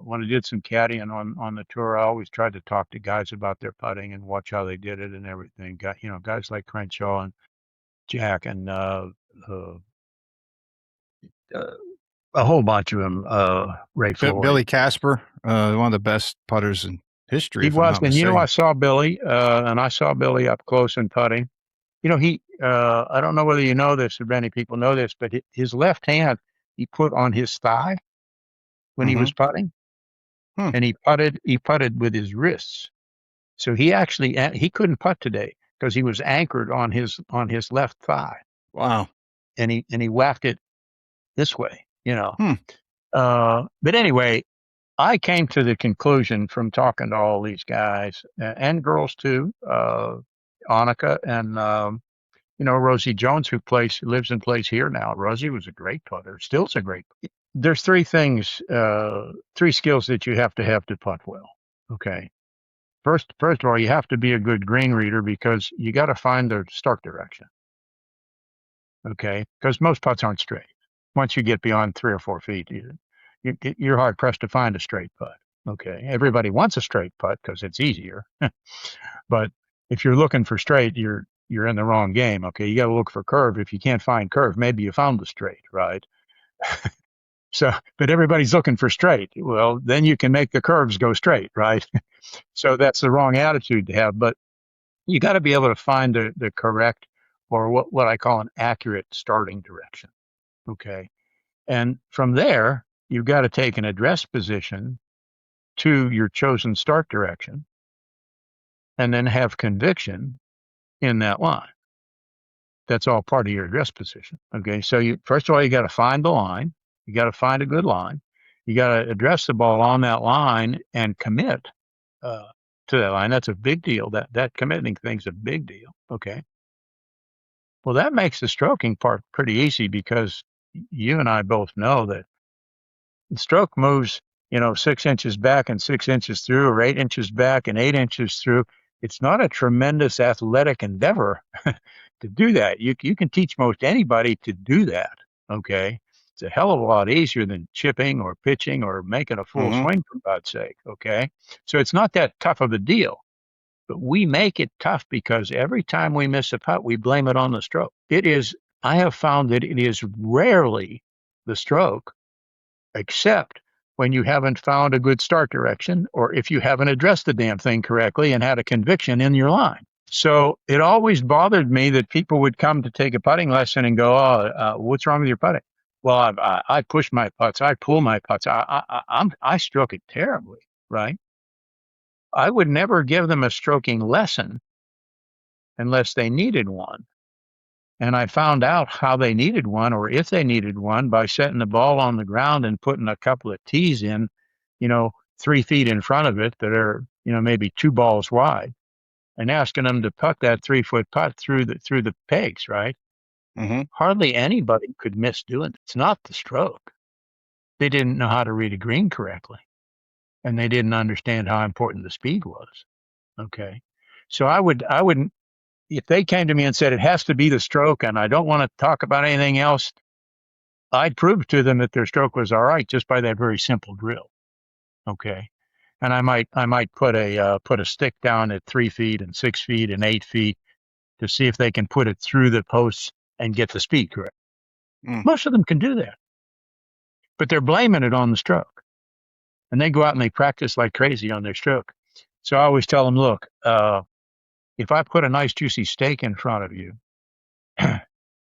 when I did some caddying on the tour, I always tried to talk to guys about their putting and watch how they did it and everything. Guys like Crenshaw and Jack and uh, a whole bunch of them. Ray Floyd. Billy Casper, one of the best putters in history, He if I'm was, not and mistaken. I saw Billy, and I saw Billy up close in putting. I don't know whether you know this or many people know this, but his left hand he put on his thigh when he Mm-hmm. was putting, Hmm. and he putted with his wrists. So he couldn't putt today because he was anchored on his left thigh, Wow. and he whacked it this way. Hmm. But anyway, I came to the conclusion from talking to all these guys and girls too, Annika and Rosie Jones, who lives and plays here now. Rosie was a great putter, still's a great. There's three skills that you have to putt well. Okay, first of all, you have to be a good green reader because you got to find the start direction. Okay, because most putts aren't straight. Once you get beyond 3 or 4 feet, you're hard pressed to find a straight putt. Okay, everybody wants a straight putt because it's easier, but if you're looking for straight, you're in the wrong game. Okay, you got to look for curve. If you can't find curve, maybe you found the straight, right? So, but everybody's looking for straight. Well, then you can make the curves go straight, right? So that's the wrong attitude to have. But you got to be able to find the correct, or what I call an accurate starting direction. Okay, and from there you've got to take an address position to your chosen start direction, and then have conviction in that line. That's all part of your address position. Okay, so first of all you got to find the line. You got to find a good line. You got to address the ball on that line and commit to that line. That's a big deal. That committing thing's a big deal. Okay. Well, that makes the stroking part pretty easy because you and I both know that the stroke moves, 6 inches back and 6 inches through, or 8 inches back and 8 inches through. It's not a tremendous athletic endeavor to do that. You can teach most anybody to do that. Okay. It's a hell of a lot easier than chipping or pitching or making a full Mm-hmm. swing, for God's sake. Okay. So it's not that tough of a deal, but we make it tough because every time we miss a putt, we blame it on the stroke. I have found that it is rarely the stroke, except when you haven't found a good start direction or if you haven't addressed the damn thing correctly and had a conviction in your line. So it always bothered me that people would come to take a putting lesson and go, "Oh, what's wrong with your putting?" Well, I push my putts, I pull my putts, I stroke it terribly, right? I would never give them a stroking lesson unless they needed one. And I found out how they needed one or if they needed one by setting the ball on the ground and putting a couple of tees in, 3 feet in front of it that are, maybe 2 balls wide, and asking them to putt that 3 foot putt through the pegs, right? Mm-hmm. Hardly anybody could miss doing it. It's not the stroke. They didn't know how to read a green correctly, and they didn't understand how important the speed was. Okay. So I wouldn't, if they came to me and said it has to be the stroke and I don't want to talk about anything else, I'd prove to them that their stroke was all right just by that very simple drill. Okay. And I might put a stick down at 3 feet and 6 feet and 8 feet to see if they can put it through the posts and get the speed correct. Mm. Most of them can do that, but they're blaming it on the stroke, and they go out and they practice like crazy on their stroke. So I always tell them, look, if I put a nice juicy steak in front of you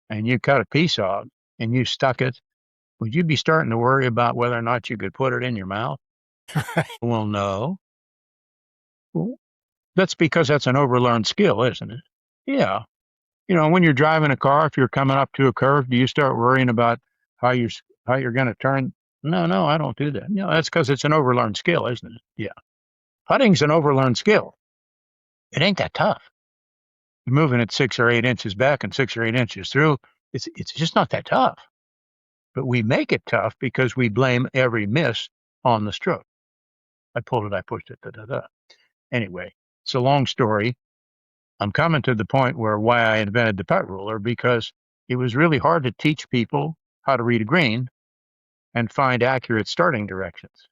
and you cut a piece off and you stuck it, would you be starting to worry about whether or not you could put it in your mouth? Well, no. Well, that's because that's an overlearned skill, isn't it? Yeah. When you're driving a car, if you're coming up to a curve, do you start worrying about how you're how you're going to turn? No, I don't do that. That's because it's an overlearned skill, isn't it? Yeah. Putting's an overlearned skill. It ain't that tough. moving it 6 or 8 inches back and 6 or 8 inches through. It's just not that tough. But we make it tough because we blame every miss on the stroke. I pulled it, I pushed it, da da da. Anyway, it's a long story. I'm coming to the point where why I invented the Putt Ruler, because it was really hard to teach people how to read a green and find accurate starting directions.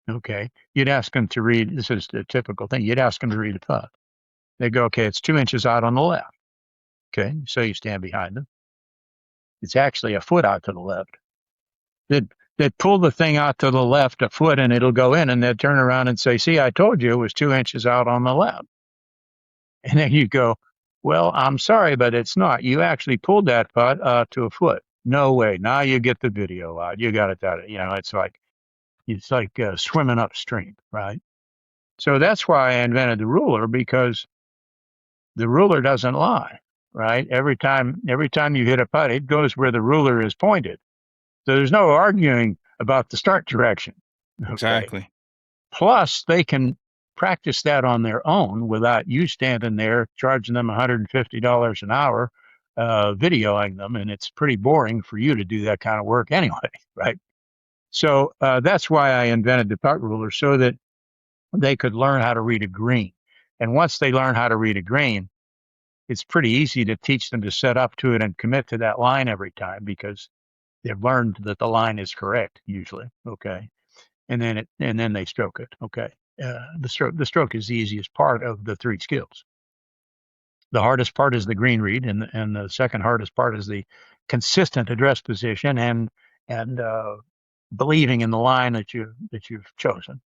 Okay. You'd ask them to read, this is the typical thing, you'd ask them to read a putt. They go, okay, it's 2 inches out on the left. Okay. So you stand behind them. It's actually a foot out to the left. They'd pull the thing out to the left a foot and it'll go in, and they'd turn around and say, see, I told you it was 2 inches out on the left. And then you go, well, I'm sorry, but it's not. You actually pulled that putt to a foot. No way. Now you get the video out. You got it out. You know, it's like swimming upstream, right? So that's why I invented the ruler, because the ruler doesn't lie, right? Every time you hit a putt, it goes where the ruler is pointed. So there's no arguing about the start direction. Okay? Exactly. Plus, they can practice that on their own without you standing there charging them $150 an hour, videoing them, and it's pretty boring for you to do that kind of work anyway, right? So that's why I invented the Putt Ruler, so that they could learn how to read a green. And once they learn how to read a green, it's pretty easy to teach them to set up to it and commit to that line every time, because they've learned that the line is correct usually. Okay. And then they stroke it. Okay. The stroke is the easiest part of the 3 skills. The hardest part is the green read, and the second hardest part is the consistent address position and believing in the line that you've chosen.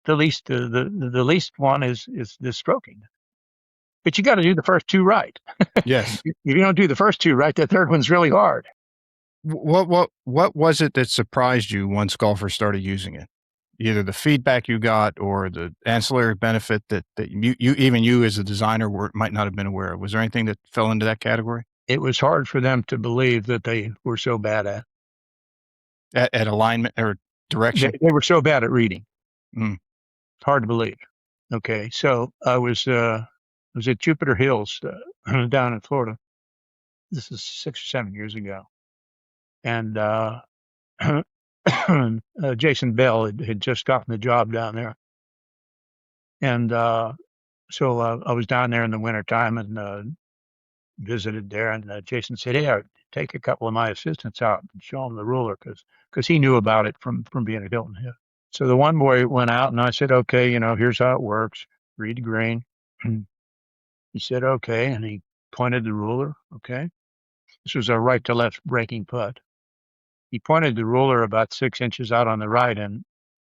The least one is the stroking. But you got to do the first 2 right. Yes. If you don't do the first 2 right, the third one's really hard. What was it that surprised you once golfers started using it? Either the feedback you got or the ancillary benefit that you as a designer might not have been aware of. Was there anything that fell into that category? It was hard for them to believe that they were so bad At alignment or direction? They were so bad at reading. Mm. It's hard to believe. Okay, so I was at Jupiter Hills down in Florida. This is 6 or 7 years ago, and Jason Bell had just gotten the job down there, and so I was down there in the wintertime and visited there, and Jason said, hey, I'd take a couple of my assistants out and show them the ruler, because he knew about it from being at Hilton Head. So the one boy went out, and I said, okay, here's how it works. Read the green. He said, okay, and he pointed the ruler. Okay. This was a right to left breaking putt. He pointed the ruler about 6 inches out on the right, and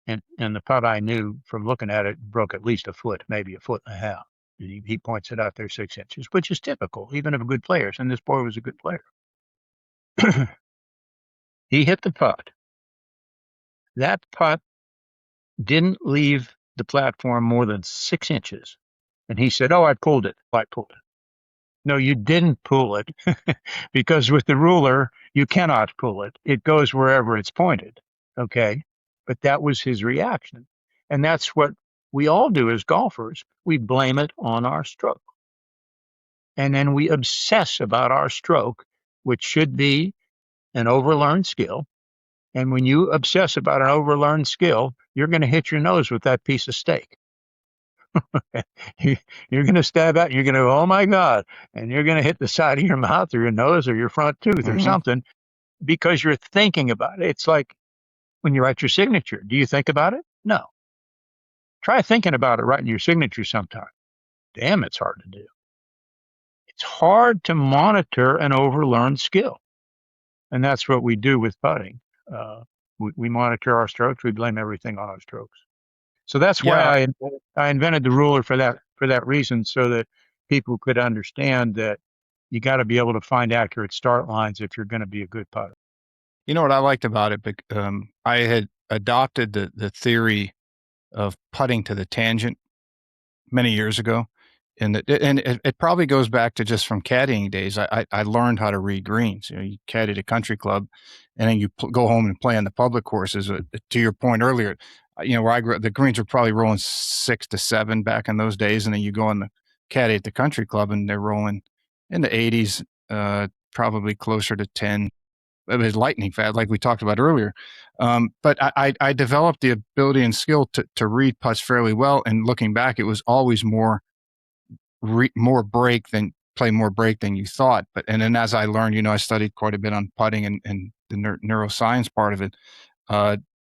the putt, I knew from looking at it, broke at least a foot, maybe a foot and a half. And he points it out there 6 inches, which is typical, even of good players. And this boy was a good player. He hit the putt. That putt didn't leave the platform more than 6 inches. And he said, oh, I pulled it. I pulled it. No, you didn't pull it, because with the ruler, you cannot pull it. It goes wherever it's pointed. Okay. But that was his reaction. And that's what we all do as golfers. We blame it on our stroke. And then we obsess about our stroke, which should be an overlearned skill. And when you obsess about an overlearned skill, you're going to hit your nose with that piece of steak. You're going to stab out, you're going to go, oh my God. And you're going to hit the side of your mouth or your nose or your front tooth or something, because you're thinking about it. It's like when you write your signature. Do you think about it? No. Try thinking about it, writing your signature sometime. Damn, it's hard to do. It's hard to monitor an overlearned skill. And that's what we do with putting. We monitor our strokes. We blame everything on our strokes. So that's why I invented the ruler for that reason, so that people could understand that you got to be able to find accurate start lines if you're going to be a good putter. You know what I liked about it? I had adopted the theory of putting to the tangent many years ago. And it probably goes back to just from caddying days. I learned how to read greens. You caddy at a country club, and then you go home and play on the public courses. To your point earlier, where I grew up, the greens were probably rolling 6 to 7 back in those days, and then you go on caddy at the country club, and they're rolling in the 80s, probably closer to 10. It was lightning fast, like we talked about earlier. But I developed the ability and skill to read putts fairly well. And looking back, it was always more break than you thought. And then as I learned, I studied quite a bit on putting and the neuroscience part of it.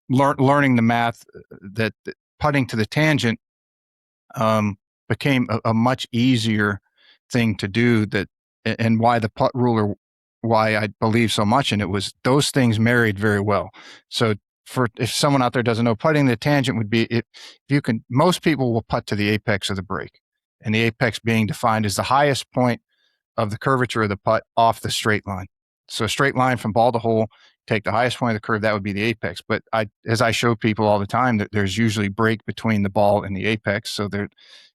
Learning the math that putting to the tangent became a much easier thing to do. And why the putt ruler, why I believe so much in it, was those things married very well. So if someone out there doesn't know, putting the tangent would be, if you can, most people will putt to the apex of the break, and the apex being defined as the highest point of the curvature of the putt off the straight line. So a straight line from ball to hole, take the highest point of the curve, that would be the apex. But as I show people all the time, that there's usually break between the ball and the apex.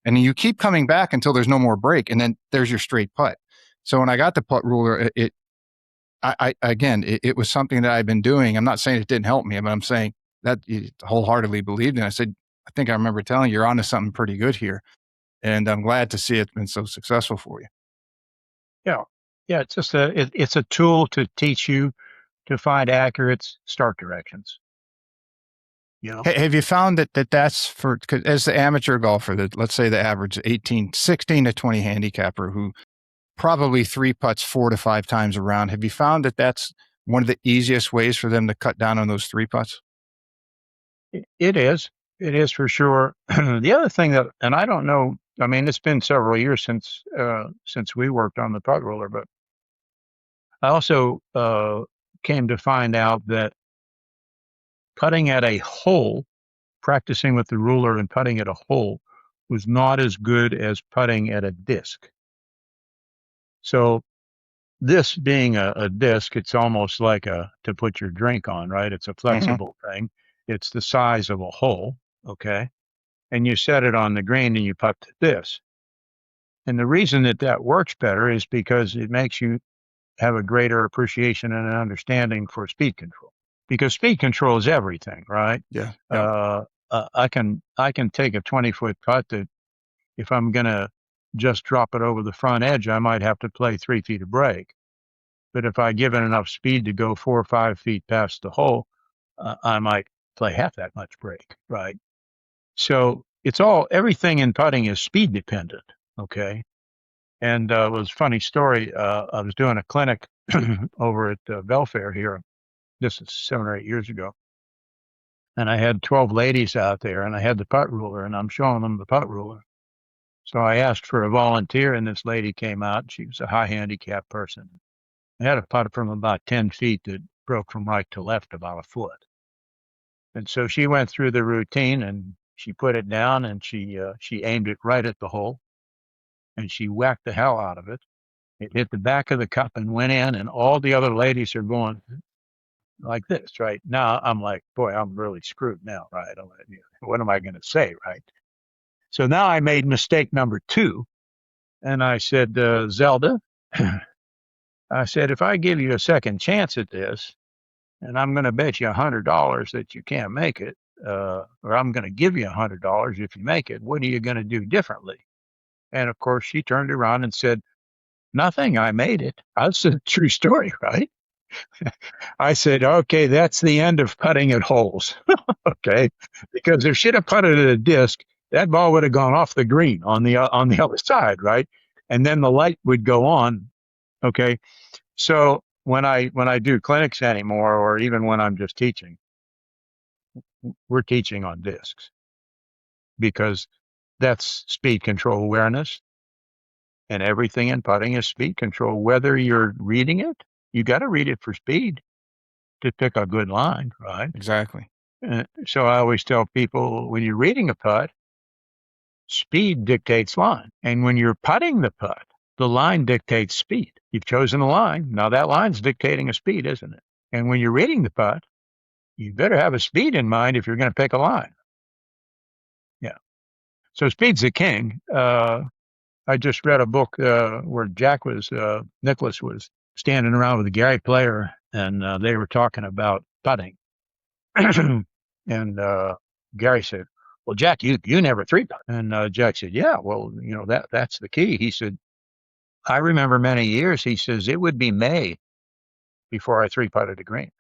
And you keep coming back until there's no more break, and then there's your straight putt. So when I got the putt ruler, it was something that I've been doing. I'm not saying it didn't help me, but I'm saying that you wholeheartely believed in. I said, I think I remember telling you, you're onto something pretty good here. And I'm glad to see it's been so successful for you. Yeah. Yeah. It's just it's a tool to teach you to find accurate start directions. Have you found that's for, cause as the amateur golfer, that let's say the average 16 to 20 handicapper who probably three putts 4 to 5 times around, have you found that that's one of the easiest ways for them to cut down on those 3 putts? It is. It is for sure. The other thing that, and I don't know, I mean, it's been several years since we worked on the putt ruler, but I also came to find out that putting at a hole, practicing with the ruler and putting at a hole, was not as good as putting at a disc. So this being a disc, it's almost like to put your drink on, right? It's a flexible thing. It's the size of a hole, okay? And you set it on the green and you putt to this. And the reason that works better is because it makes you have a greater appreciation and an understanding for speed control. Because speed control is everything, right? Yeah. I can take a 20-foot putt that, if I'm going to just drop it over the front edge, I might have to play 3 feet of break. But if I give it enough speed to go 4 or 5 feet past the hole, I might play half that much break, right? So everything in putting is speed dependent, okay? And it was a funny story. I was doing a clinic over at Belfair here. This is 7 or 8 years ago. And I had 12 ladies out there, and I had the putt ruler, and I'm showing them the putt ruler. So I asked for a volunteer, and this lady came out. She was a high handicap person. I had a putt from about 10 feet that broke from right to left about a foot. And so she went through the routine, and she put it down, and she aimed it right at the hole, and she whacked the hell out of it. It hit the back of the cup and went in, and all the other ladies are going like this, right? Now I'm like, boy, I'm really screwed now, right? What am I going to say, right? So now I made mistake number 2, and I said, Zelda, I said, if I give you a second chance at this, and I'm going to bet you $100 that you can't make it, or I'm going to give you $100 if you make it, what are you going to do differently? And of course, she turned around and said, nothing, I made it. That's a true story, right? I said, okay, that's the end of putting at holes. Okay. Because if she'd have putted at a disc, that ball would have gone off the green on the other side, right? And then the light would go on. Okay. So when I do clinics anymore, or even when I'm just teaching, we're teaching on discs, because that's speed control awareness, and everything in putting is speed control. Whether you're reading it, you got to read it for speed to pick a good line, right? Exactly. So I always tell people, when you're reading a putt, speed dictates line. And when you're putting the putt, the line dictates speed. You've chosen a line. Now that line's dictating a speed, isn't it? And when you're reading the putt, you better have a speed in mind if you're going to pick a line. Yeah. So speed's the king. I just read a book where Nicholas was standing around with a Gary player, and they were talking about putting. And Gary said, well, Jack, you never three putt. And Jack said, yeah, well, that's the key. He said, I remember many years. He says it would be May before I three putted a green.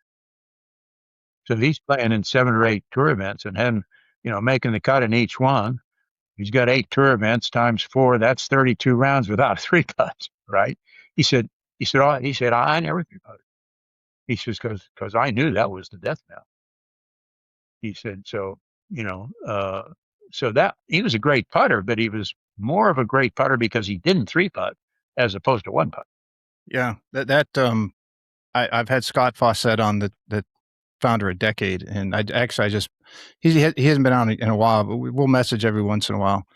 So he's playing in 7 or 8 tour events and then, making the cut in each one. He's got 8 tour events times 4. That's 32 rounds without a three putt, right? He said, I never three putted. He says, because I knew that was the death knell. He said, so that he was a great putter, but he was more of a great putter because he didn't three putt as opposed to one putt. Yeah, I've had Scott Fawcett on the founder a decade, and I just he hasn't been on in a while, but we'll message every once in a while.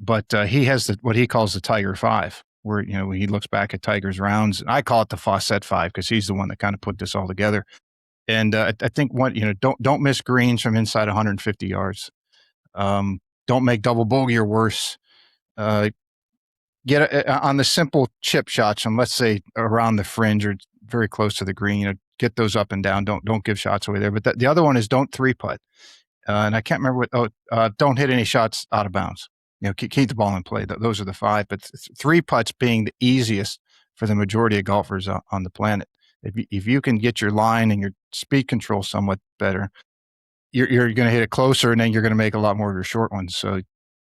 But he has what he calls the Tiger Five, where he looks back at Tiger's rounds. I call it the Fawcett Five because he's the one that kind of put this all together. And I think don't miss greens from inside 150 yards. Don't make double bogey or worse. Get on the simple chip shots, and let's say around the fringe or very close to the green. Get those up and down. Don't give shots away there. But the other one is don't three putt. And I can't remember don't hit any shots out of bounds. Keep the ball in play. Those are the 5. But three putts being the easiest for the majority of golfers on the planet. If you can get your line and your speed control somewhat better, you're going to hit it closer, and then you're going to make a lot more of your short ones. So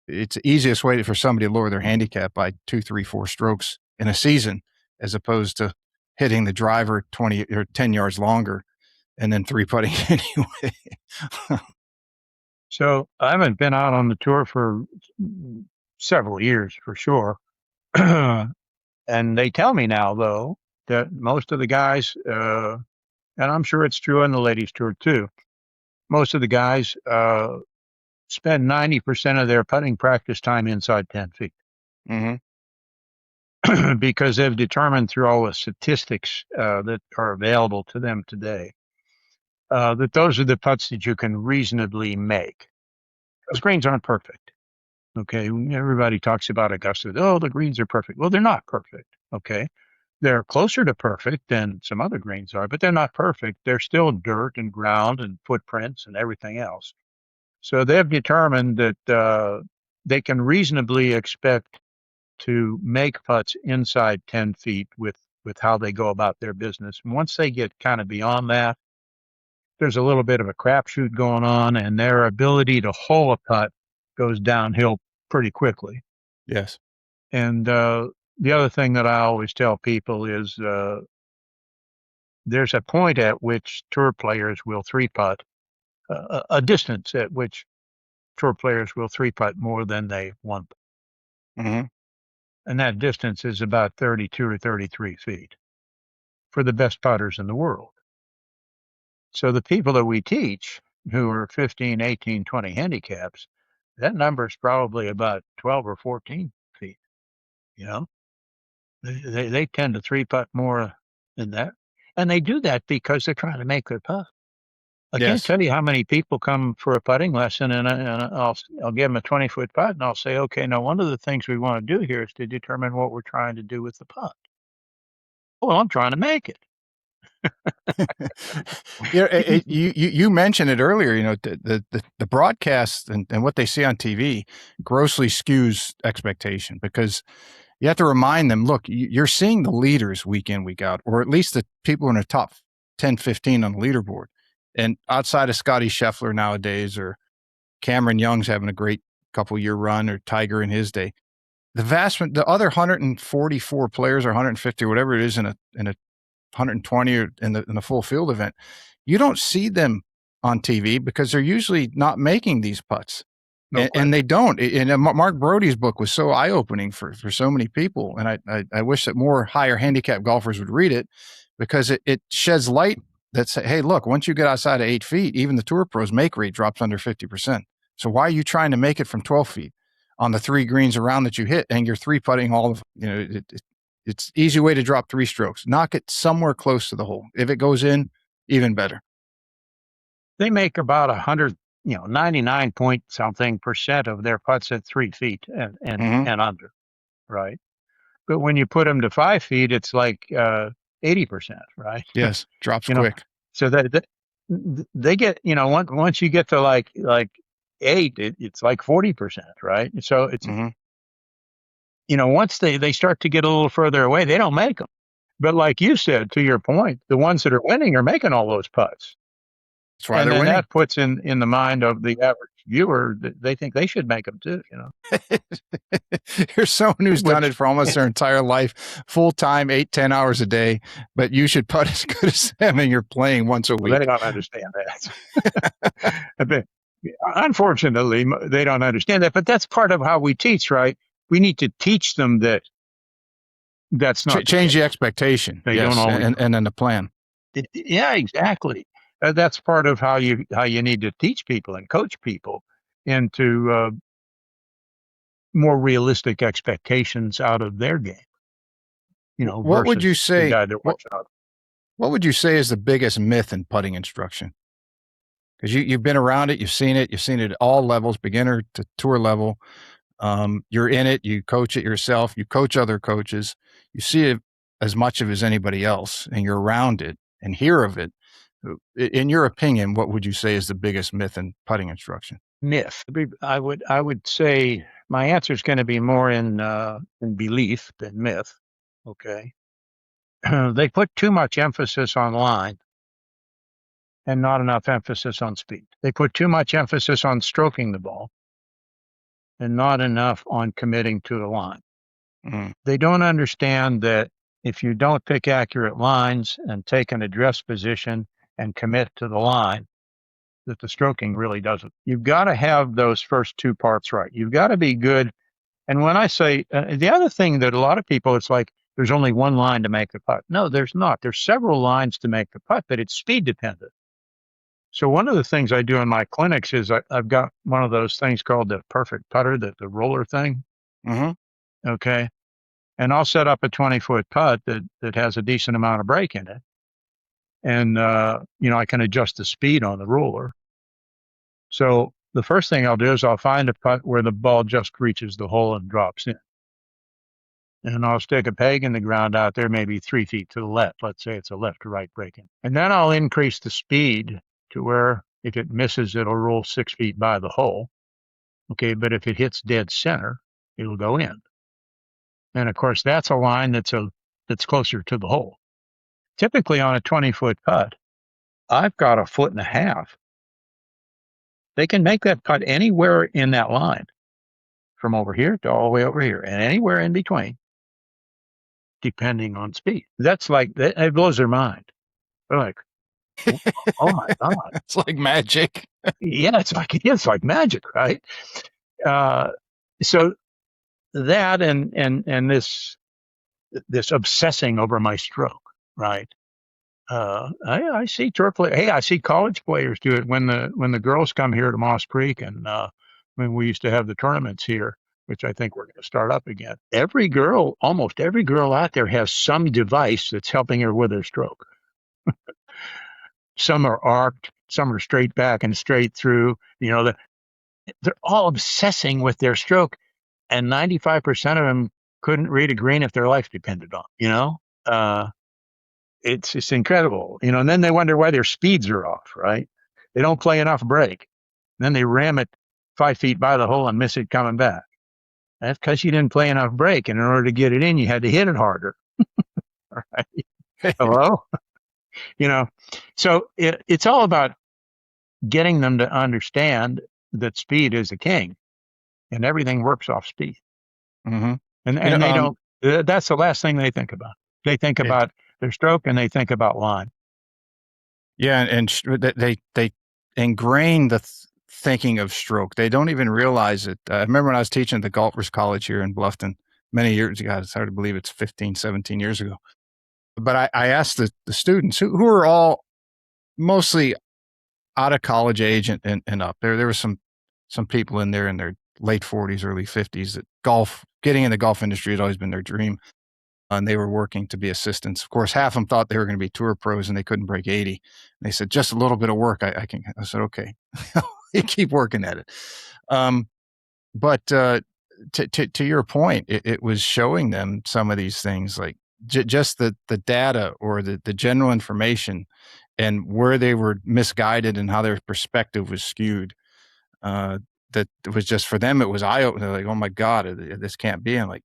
it's the easiest way for somebody to lower their handicap by 2, 3, 4 strokes in a season, as opposed to hitting the driver 20 or 10 yards longer and then three putting anyway. So I haven't been out on the tour for several years for sure. And they tell me now, though, that most of the guys, and I'm sure it's true on the ladies tour too, most of the guys spend 90% of their putting practice time inside 10 feet. Mm-hmm. Because they've determined through all the statistics that are available to them today that those are the putts that you can reasonably make. Those greens aren't perfect. Okay, everybody talks about Augusta. Oh, the greens are perfect. Well, they're not perfect. Okay, they're closer to perfect than some other greens are, but they're not perfect. They're still dirt and ground and footprints and everything else. So they've determined that they can reasonably expect to make putts inside 10 feet with how they go about their business. And once they get kind of beyond that, there's a little bit of a crapshoot going on, and their ability to hole a putt goes downhill pretty quickly. Yes. And the other thing that I always tell people is there's a point at which tour players will three putt, a distance at which tour players will three putt more than they one. Mm-hmm. And that distance is about 32 or 33 feet for the best putters in the world. So the people that we teach who are 15, 18, 20 handicaps, that number is probably about 12 or 14 feet. They tend to three putt more than that. And they do that because they're trying to make their putt. I can't tell you how many people come for a putting lesson, and I'll give them a 20-foot putt, and I'll say, okay, now one of the things we want to do here is to determine what we're trying to do with the putt. Well, I'm trying to make it. You mentioned it earlier. The broadcast and what they see on TV grossly skews expectation, because you have to remind them, look, you're seeing the leaders week in, week out, or at least the people in the top 10, 15 on the leaderboard. And outside of Scotty Scheffler nowadays, or Cameron Young's having a great couple-year run, or Tiger in his day, the other 144 players or 150 or whatever it is in a 120 or in the full field event, you don't see them on TV because they're usually not making these putts. And they don't. And Mark Brody's book was so eye-opening for so many people. And I wish that more higher handicap golfers would read it, because it sheds light that say, hey, look, once you get outside of 8 feet, even the tour pros make rate drops under 50%. So why are you trying to make it from 12 feet on the 3 greens around that you hit, and you're three putting all of, it's easy way to drop 3 strokes. Knock it somewhere close to the hole. If it goes in, even better. They make about 99 point something % of their putts at 3 feet and under, right? But when you put them to 5 feet, it's like 80%, right? Yes, drops quick. So that they get, once you get to like 8, it's like 40%, right? So it's, Mm-hmm. once they start to get a little further away, they don't make them. But like you said, to your point, the ones that are winning are making all those putts. That's why And they're then winning. that puts in the mind of the average viewer that they think they should make them too, Here's someone who's done which, it for almost their entire life, full time, 8, 10 hours a day, but you should putt as good as them and you're playing once a well, they week. don't understand that. Unfortunately, they don't understand that, but that's part of how we teach, right? We need to teach them that that's not the Change the case. expectation. They don't Yes. always. And then the plan. Yeah, exactly. That's part of how you need to teach people and coach people into more realistic expectations out of their game, What would you versus the say? guy that works out. What would you say is the biggest myth in putting instruction? Because you've been around it, you've seen it at all levels, beginner to tour level. You're in it, you coach it yourself, you coach other coaches, you see it as much of as anybody else, and you're around it and hear of it. In your opinion, what would you say is the biggest myth in putting instruction? Myth. I would say my answer is going to be more in belief than myth. Okay. They put too much emphasis on line and not enough emphasis on speed. They put too much emphasis on stroking the ball and not enough on committing to the line. Mm. They don't understand that if you don't pick accurate lines and take an address position and commit to the line, that the stroking really doesn't. You've got to have those first two parts right. You've got to be good. And when I say the other thing that a lot of people, it's like there's only one line to make the putt. No, there's not. There's several lines to make the putt, but it's speed dependent. So one of the things I do in my clinics is I've got one of those things called the perfect putter, the roller thing. Mm-hmm. Okay. And I'll set up a 20-foot putt that has a decent amount of break in it. And, I can adjust the speed on the roller. So the first thing I'll do is I'll find a putt where the ball just reaches the hole and drops in. And I'll stick a peg in the ground out there, maybe 3 feet to the left. Let's say it's a left to right breaking. And then I'll increase the speed to where if it misses, it'll roll 6 feet by the hole. Okay. But if it hits dead center, it'll go in. And of course, that's a line that's closer to the hole. Typically on a 20-foot putt, I've got 1.5 feet. They can make that putt anywhere in that line, from over here to all the way over here, and anywhere in between, depending on speed. That's like, it blows their mind. They're like, oh my God. It's like magic. Yeah, it's like magic, right? Uh, so that and this obsessing over my stroke, right? I see tour players. Hey, I see college players do it when the girls come here to Moss Creek, and when we used to have the tournaments here, which I think we're going to start up again. Almost every girl out there has some device that's helping her with her stroke. Some are arced, some are straight back and straight through. They're all obsessing with their stroke, and 95% of them couldn't read a green if their life depended on. It's incredible, and then they wonder why their speeds are off, right? They don't play enough break. Then they ram it 5 feet by the hole and miss it coming back. That's because you didn't play enough break. And in order to get it in, you had to hit it harder. Right? Hello? So it's all about getting them to understand that speed is the king and everything works off speed. Mm-hmm. And they don't, that's the last thing they think about. They think about their stroke and they think about line. Yeah, and they ingrain the thinking of stroke. They don't even realize it. I remember when I was teaching at the Golfers College here in Bluffton many years ago. It's hard to believe it's 15, 17 years ago. But I asked the students who are all mostly out of college age and up. There were some people in there in their late 40s, early 50s that getting in the golf industry had always been their dream. And they were working to be assistants. Of course, half of them thought they were going to be tour pros and they couldn't break 80. And they said, just a little bit of work. I can. I said, okay, you keep working at it. But to your point, it was showing them some of these things, like just the data or the general information and where they were misguided and how their perspective was skewed. that was just, for them, it was eye opening. They're like, oh my God, this can't be. I'm like,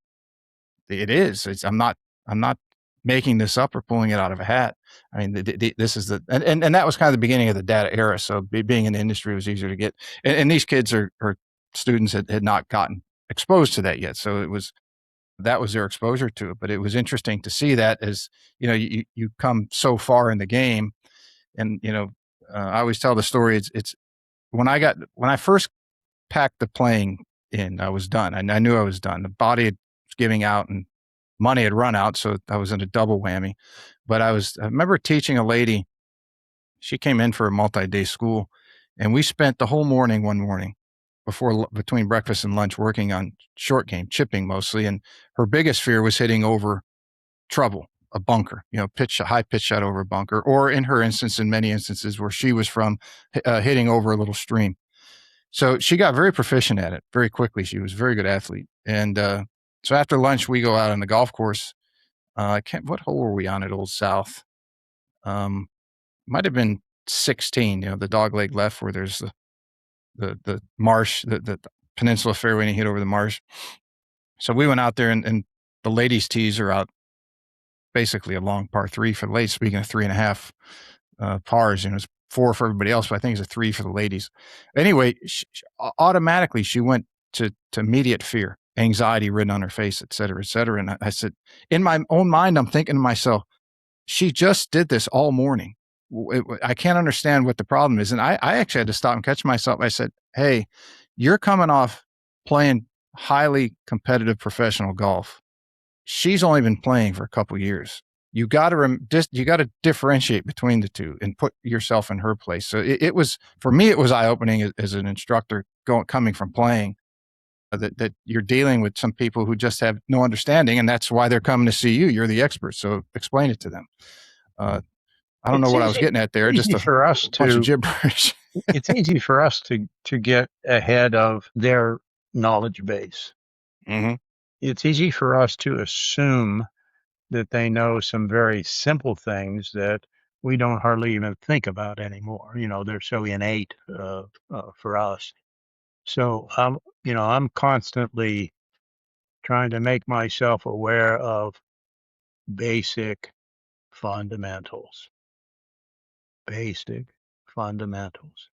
it is. I'm not making this up or pulling it out of a hat. I mean, this is and that was kind of the beginning of the data era. So being in the industry was easier to get. And these kids are students that had not gotten exposed to that yet. So that was their exposure to it. But it was interesting to see that, as, you come so far in the game. And, I always tell the story. It's when I first packed the playing in, I was done. I knew I was done. The body was giving out and money had run out. So I was in a double whammy. But I remember teaching a lady. She came in for a multi-day school, and we spent the whole morning one morning between breakfast and lunch working on short game, chipping mostly. And her biggest fear was hitting over trouble, a bunker, a high pitch shot over a bunker, or in her instance, in many instances where she was from, hitting over a little stream. So she got very proficient at it very quickly. She was a very good athlete. And so after lunch, we go out on the golf course. What hole were we on at Old South? Might have been 16, the dog leg left where there's the marsh, the peninsula fairway, and you hit over the marsh. So we went out there, and the ladies' tees are out, basically a long par 3 for the ladies. Speaking of 3.5 pars, it's 4 for everybody else, but I think it's a 3 for the ladies. Anyway, automatically she went to immediate fear, anxiety written on her face, et cetera, et cetera. And I said, in my own mind, I'm thinking to myself, she just did this all morning. I can't understand what the problem is. And I actually had to stop and catch myself. I said, hey, you're coming off playing highly competitive professional golf. She's only been playing for a couple of years. You got to differentiate between the two and put yourself in her place. So it was, for me, it was eye-opening as an instructor coming from playing, that you're dealing with some people who just have no understanding, and that's why they're coming to see you. You're the expert, so explain it to them. I don't know what I was getting at there. Just for us bunch of gibberish. It's easy for us to get ahead of their knowledge base. Mm-hmm. It's easy for us to assume that they know some very simple things that we don't hardly even think about anymore. They're so innate for us. So I'm constantly trying to make myself aware of basic fundamentals. Basic fundamentals.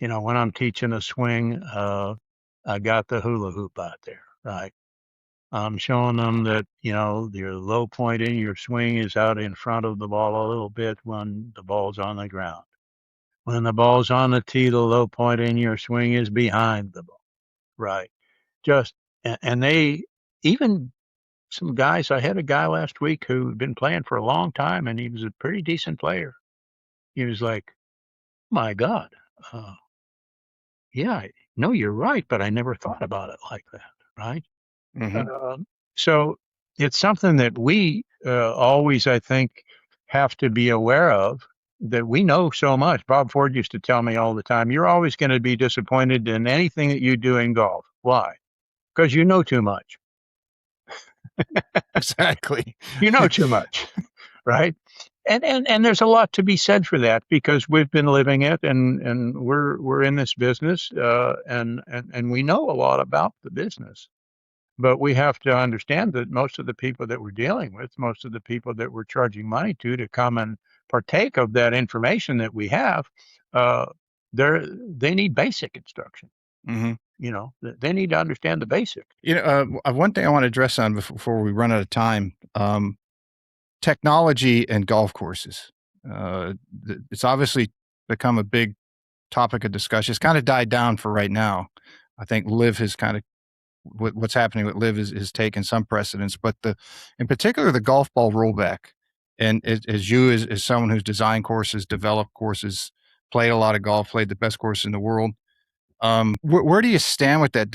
When I'm teaching a swing, I got the hula hoop out there, right? I'm showing them that, your low point in your swing is out in front of the ball a little bit when the ball's on the ground. When the ball's on the tee, the low point in your swing is behind the ball, right? And they, even some guys, I had a guy last week who'd been playing for a long time, and he was a pretty decent player. He was like, my God, yeah, no, you're right, but I never thought about it like that, right? Mm-hmm. So it's something that we always, I think, have to be aware of, that we know so much. Bob Ford used to tell me all the time, you're always going to be disappointed in anything that you do in golf. Why? Because you know too much. Exactly. You know too much, right? And there's a lot to be said for that, because we've been living it, and we're in this business, and we know a lot about the business. But we have to understand that most of the people that we're dealing with, most of the people that we're charging money to come and partake of that information that we have, they need basic instruction. Mm-hmm. They need to understand the basics. One thing I want to address on before we run out of time, technology and golf courses. It's obviously become a big topic of discussion. It's kind of died down for right now. I think Live has kind of, what's happening with Live is taken some precedence, but in particular, the golf ball rollback. And as someone who's designed courses, developed courses, played a lot of golf, played the best course in the world, where do you stand with that?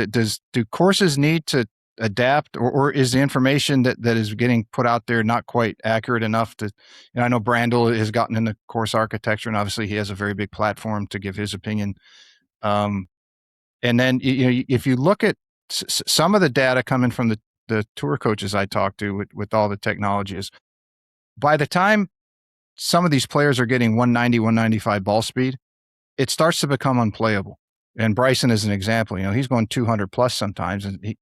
Do courses need to adapt, or is the information that is getting put out there not quite accurate enough to? I know Brandel has gotten into course architecture, and obviously he has a very big platform to give his opinion. And then if you look at some of the data coming from the tour coaches I talked to with all the technologies, by the time some of these players are getting 190, 195 ball speed, it starts to become unplayable. And Bryson is an example. He's going 200 plus sometimes, and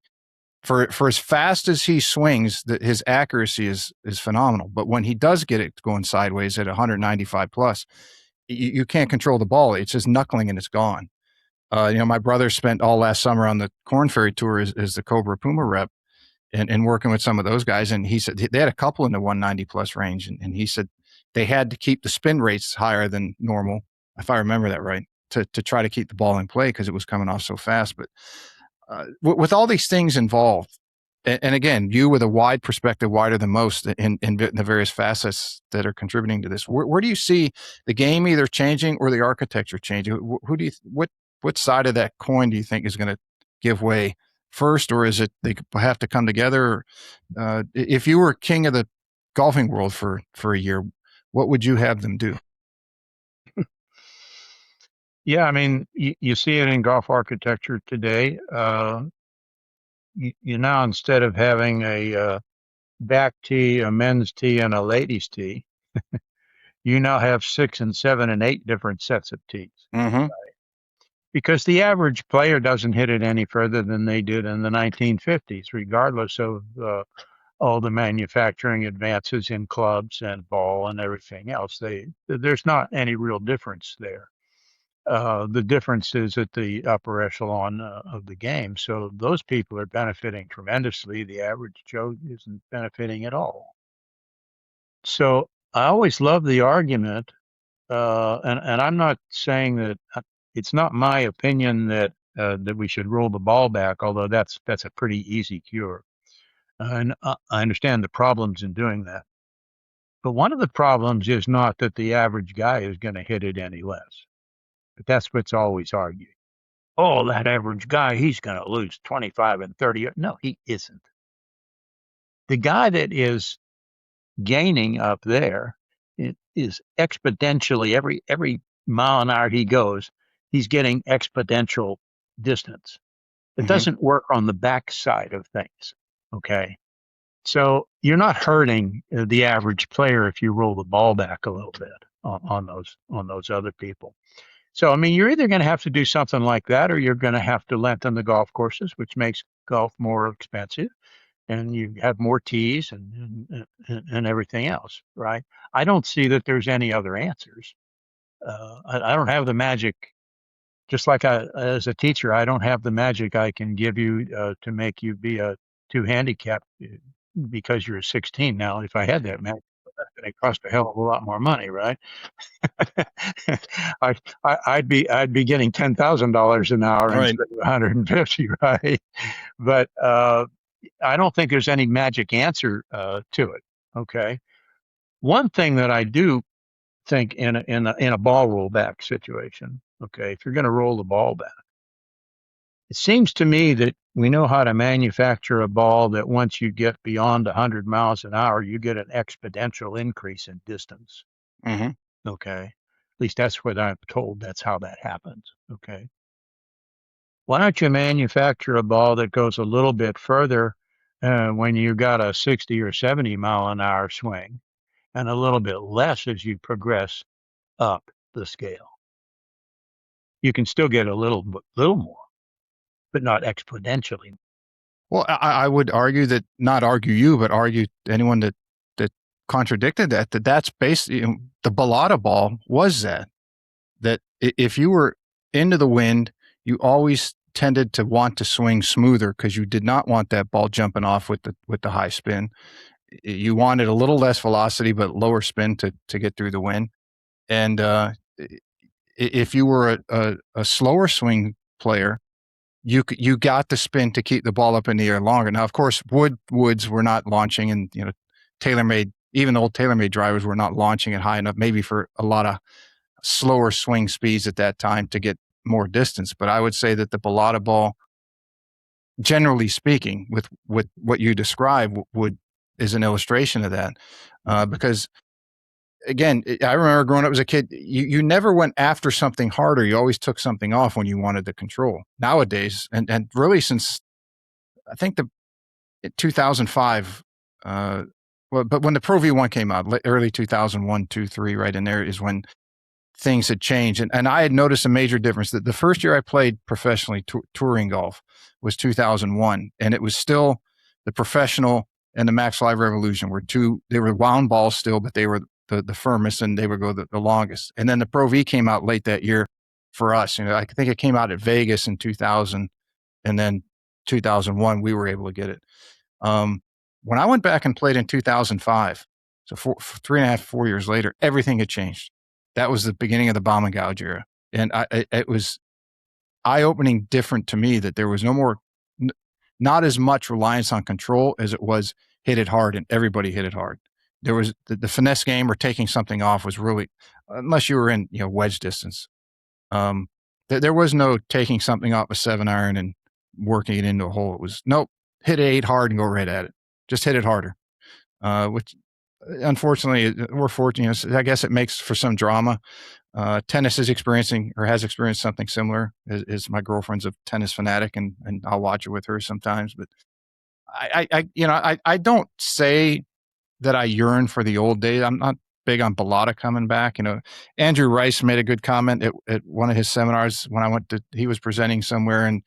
for as fast as he swings, his accuracy is phenomenal. But when he does get it going sideways at 195 plus, you can't control the ball. It's just knuckling and it's gone. My brother spent all last summer on the Corn Ferry Tour as the Cobra Puma rep, and working with some of those guys. And he said they had a couple in the 190 plus range, and he said they had to keep the spin rates higher than normal, if I remember that right, to try to keep the ball in play because it was coming off so fast. But with all these things involved, and again, you with a wide perspective, wider than most in the various facets that are contributing to this, where do you see the game either changing or the architecture changing? Who do you what side of that coin do you think is going to give way first, or is it they have to come together? If you were king of the golfing world for a year, what would you have them do? Yeah, I mean, you see it in golf architecture today. You now, instead of having a back tee, a men's tee, and a ladies' tee, you now have 6 and 7 and 8 different sets of tees. Mm-hmm. Because the average player doesn't hit it any further than they did in the 1950s, regardless of all the manufacturing advances in clubs and ball and everything else. There's not any real difference there. The difference is at the upper echelon of the game. So those people are benefiting tremendously. The average Joe isn't benefiting at all. So I always love the argument, and I'm not saying that it's not my opinion that we should roll the ball back, although that's a pretty easy cure. And I understand the problems in doing that. But one of the problems is not that the average guy is going to hit it any less. But that's what's always argued. Oh, that average guy, he's going to lose 25 and 30. No, he isn't. The guy that is gaining up there, it is exponentially every mile an hour he goes, he's getting exponential distance. It doesn't work on the back side of things. Okay. So you're not hurting the average player if you roll the ball back a little bit on those other people. So I mean, you're either going to have to do something like that, or you're going to have to lengthen the golf courses, which makes golf more expensive, and you have more tees and everything else, right? I don't see that there's any other answers. I don't have the magic. Just like as a teacher, I don't have the magic I can give you to make you be a 2 handicap because you're a 16 now. If I had that magic, that's going to cost a hell of a lot more money, right? I'd be getting $10,000 an hour Right. instead of 150, right? But I don't think there's any magic answer to it. Okay. One thing that I do think in a ball rollback situation, okay, if you're going to roll the ball back, it seems to me that we know how to manufacture a ball that once you get beyond 100 miles an hour, you get an exponential increase in distance. Mm-hmm. Okay. At least that's what I'm told. That's how that happens. Okay. Why don't you manufacture a ball that goes a little bit further when you got a 60 or 70 mile an hour swing, and a little bit less as you progress up the scale? You can still get a little more, but not exponentially. Well, I would argue that, not argue you, but argue anyone that contradicted that's basically, the balata ball was that if you were into the wind, you always tended to want to swing smoother because you did not want that ball jumping off with the high spin. You wanted a little less velocity but lower spin to get through the wind. And if you were a slower swing player, you got the spin to keep the ball up in the air longer. Now, of course, woods were not launching, and TaylorMade, even old TaylorMade drivers were not launching it high enough, maybe for a lot of slower swing speeds at that time to get more distance. But I would say that the balata ball, generally speaking, with what you describe, is an illustration of that, because. Again, I remember growing up as a kid, you never went after something harder. You always took something off when you wanted the control. Nowadays, and really since I think the 2005, but when the Pro V1 came out, early 2001, 2, 3, right in there is when things had changed. And I had noticed a major difference that the first year I played professionally touring golf was 2001. And it was still the professional and the Max Live Revolution they were wound balls still, but they were the firmest and they would go the longest. And then the Pro V came out late that year for us. I think it came out at Vegas in 2000, and then 2001, we were able to get it. When I went back and played in 2005, so 3.5, 4 years later, everything had changed. That was the beginning of the bomb and gouge era. And it was eye-opening different to me that there was not as much reliance on control as it was hit it hard, and everybody hit it hard. There was the finesse game or taking something off was really, unless you were in wedge distance. There was no taking something off a 7-iron and working it into a hole. It was, nope, hit it 8 hard and go right at it. Just hit it harder. Which, unfortunately, we're fortunate. I guess it makes for some drama. Tennis is experiencing or has experienced something similar. Is my girlfriend's a tennis fanatic, and I'll watch it with her sometimes. But I don't say that I yearn for the old days. I'm not big on Bellata coming back. Andrew Rice made a good comment at one of his seminars when he was presenting somewhere, and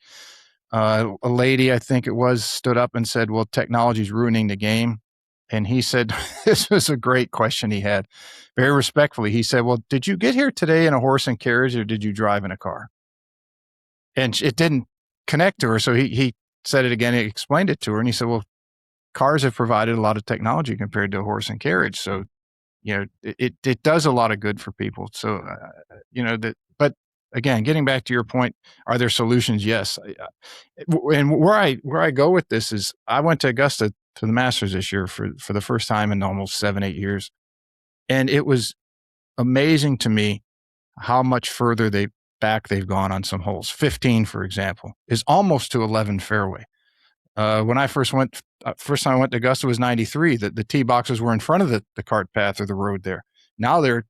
a lady, I think it was, stood up and said, well, technology's ruining the game. And he said, this was a great question he had, very respectfully. He said, well, did you get here today in a horse and carriage or did you drive in a car? And it didn't connect to her. So he said it again. He explained it to her. And he said, well, cars have provided a lot of technology compared to a horse and carriage. So, it does a lot of good for people. So, but again, getting back to your point, are there solutions? Yes. And where I go with this is I went to Augusta to the Masters this year for the first time in almost 7-8 years. And it was amazing to me how much further they've gone on some holes. 15, for example, is almost to 11 fairway. When I first time I went to Augusta was 93. The tee boxes were in front of the cart path or the road there. Now they're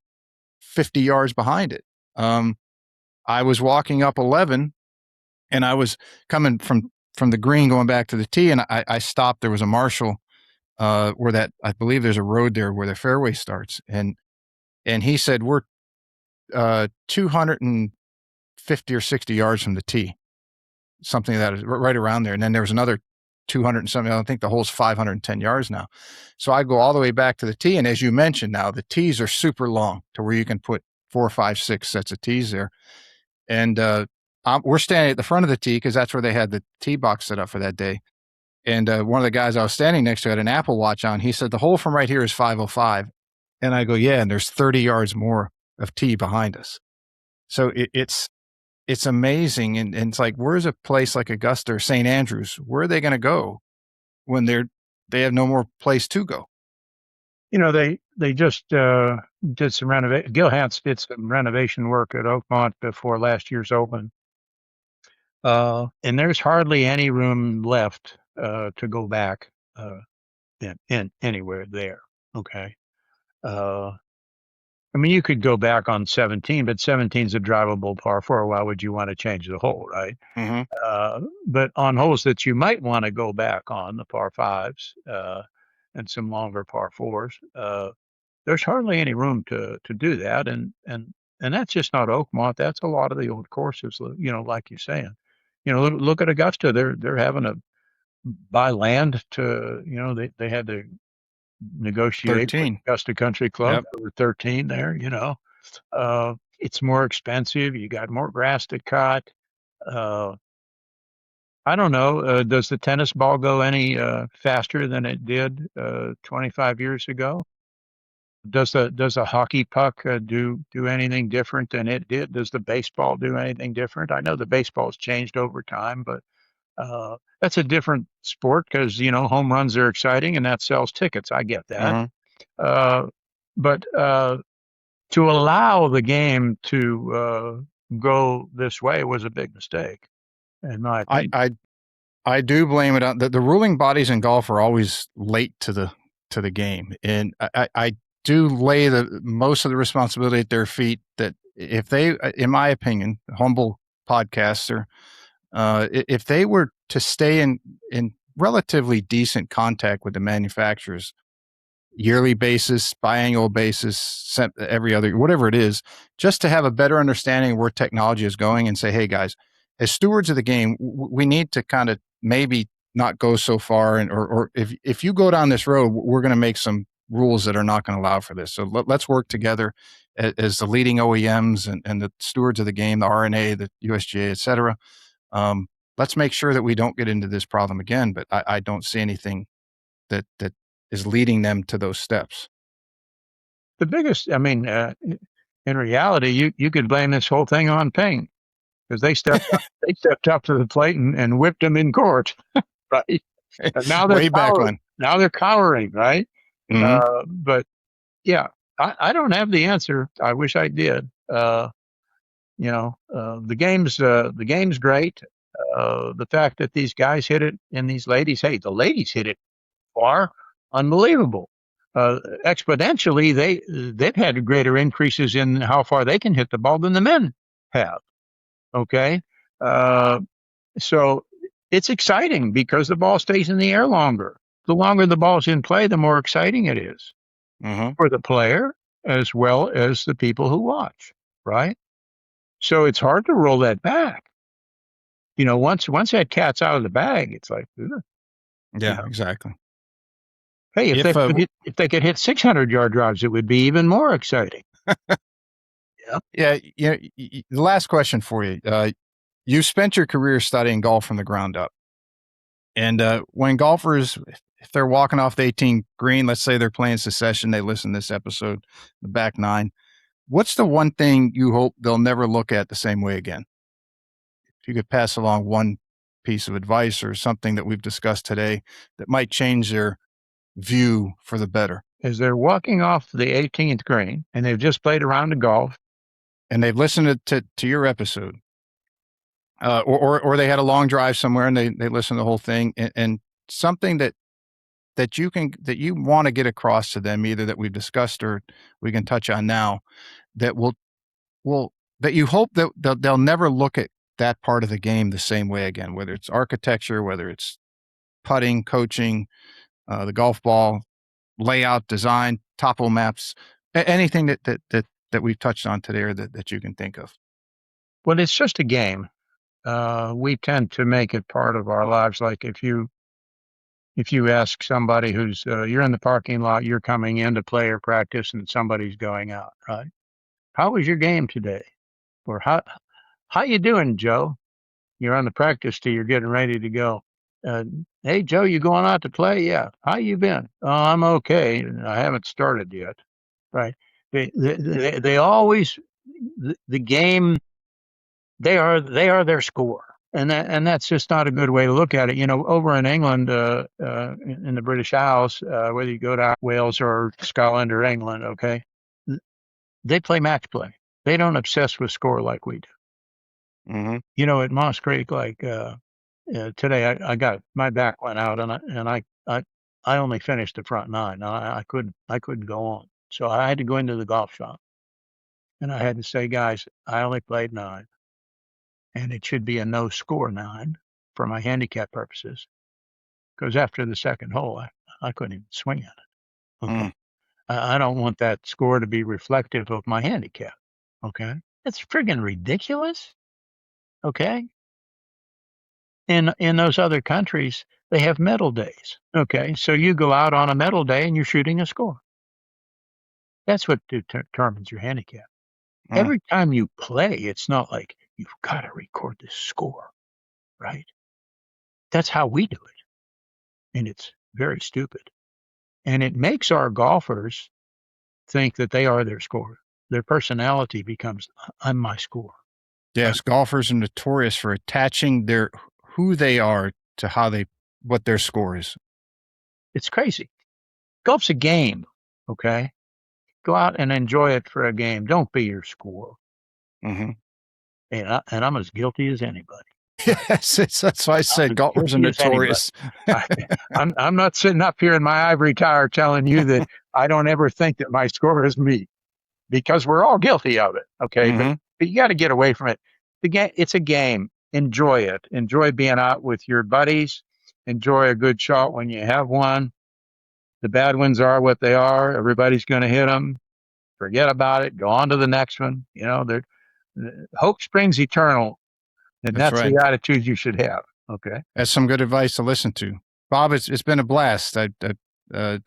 50 yards behind it. I was walking up 11 and I was coming from the green going back to the tee, and I stopped. There was a marshal where I believe there's a road there where the fairway starts. And he said, we're 250 or 60 yards from the tee, something that is right around there. And then there was another 200 and something. I think the hole's 510 yards now. So I go all the way back to the tee. And as you mentioned, now the tees are super long to where you can put 4, 5, 6 sets of tees there. And we're standing at the front of the tee because that's where they had the tee box set up for that day. And one of the guys I was standing next to had an Apple Watch on. He said, the hole from right here is 505. And I go, yeah, and there's 30 yards more of tee behind us. So it's amazing. And it's like, where's a place like Augusta or St. Andrews? Where are they going to go when they have no more place to go? They just did some renovation. Gil Hance did some renovation work at Oakmont before last year's Open. And there's hardly any room left to go back in anywhere there. Okay. I mean, you could go back on 17, but 17 is a drivable par 4. Why would you want to change the hole, right? Mm-hmm. But on holes that you might want to go back on, the par 5s and some longer par 4s, there's hardly any room to do that. And that's just not Oakmont. That's a lot of the old courses, like you're saying. Look at Augusta. They're having to buy land to, they had to negotiate 13. with Augusta Country Club. Yep. There were 13 there, it's more expensive. You got more grass to cut. I don't know. Does the tennis ball go any faster than it did 25 years ago? Does a hockey puck do anything different than it did? Does the baseball do anything different? I know the baseball's changed over time, but that's a different sport because home runs are exciting and that sells tickets. I get that. Mm-hmm. But to allow the game to go this way was a big mistake, in my opinion. I do blame it on the ruling bodies in golf are always late to the game, and I do lay most of the responsibility at their feet. That if they, in my opinion, humble podcaster, if they were to stay in relatively decent contact with the manufacturers, yearly basis, biannual basis, every other, whatever it is, just to have a better understanding of where technology is going and say, hey guys, as stewards of the game, we need to kind of maybe not go so far. And, or if you go down this road, we're going to make some rules that are not going to allow for this. So let's work together as the leading OEMs and the stewards of the game, the RNA, the USGA, et cetera. Let's make sure that we don't get into this problem again. But I don't see anything that is leading them to those steps. The biggest, I mean, in reality, you could blame this whole thing on Ping, because they stepped up to the plate and whipped them in court, right? And now they're Way back when. Now they're cowering, right? Mm-hmm. But yeah, I don't have the answer. I wish I did. The game's great. The fact that these guys hit it and these ladies, hey, the ladies hit it far, unbelievable. Exponentially, they've had greater increases in how far they can hit the ball than the men have. Okay, so it's exciting because the ball stays in the air longer. The longer the ball's in play, the more exciting it is for the player as well as the people who watch, right? So it's hard to roll that back. Once that cat's out of the bag, it's like, yeah, exactly. Hey, if they could hit 600-yard drives, it would be even more exciting. Yeah. The last question for you. You spent your career studying golf from the ground up. And when golfers, if they're walking off the 18 green, let's say they're playing Secession, they listen to this episode, the back nine, what's the one thing you hope they'll never look at the same way again? If you could pass along one piece of advice or something that we've discussed today that might change their view for the better. As they're walking off the 18th green and they've just played a round of golf, and they've listened to your episode, or they had a long drive somewhere and they listened to the whole thing, and something that you want to get across to them, either that we've discussed or we can touch on now, that will that you hope that they'll never look at that part of the game the same way again, whether it's architecture, whether it's putting, coaching, the golf ball, layout, design, topo maps, anything that we've touched on today or that you can think of. Well, it's just a game. We tend to make it part of our lives. Like if you ask somebody who's you're in the parking lot, you're coming in to play or practice, and somebody's going out, right? How was your game today? Or how you doing, Joe? You're on the practice tee. You're getting ready to go. Hey, Joe, you going out to play? Yeah. How you been? Oh, I'm okay. I haven't started yet. Right. They always, the game, they are their score. And that's just not a good way to look at it. Over in England, in the British Isles, whether you go to Wales or Scotland or England, okay, they play match play. They don't obsess with score like we do. Mm-hmm. At Moss Creek, like today, I got my back went out, and I only finished the front nine. I couldn't go on, so I had to go into the golf shop, and I had to say, guys, I only played 9, and it should be a no score 9 for my handicap purposes, because after the second hole, I couldn't even swing at it. Okay, I don't want that score to be reflective of my handicap. Okay, it's friggin' ridiculous. Okay. In those other countries, they have medal days. Okay, so you go out on a medal day and you're shooting a score. That's what determines your handicap. Every time you play, it's not like you've got to record this score, right? That's how we do it, and it's very stupid. And it makes our golfers think that they are their score. Their personality becomes, I'm my score. Yes, golfers are notorious for attaching who they are to what their score is. It's crazy. Golf's a game, okay? Go out and enjoy it for a game. Don't be your score. Mm-hmm. And I'm as guilty as anybody. Yes, that's why I said golfers are notorious. I'm not sitting up here in my ivory tower telling you that I don't ever think that my score is me, because we're all guilty of it. Okay, Mm-hmm. but you got to get away from it. It's a game. Enjoy it. Enjoy being out with your buddies. Enjoy a good shot when you have one. The bad ones are what they are. Everybody's going to hit them. Forget about it. Go on to the next one. You know, hope springs eternal, and That's that's right. the attitude you should have. Okay. That's some good advice to listen to. Bob, it's been a blast. I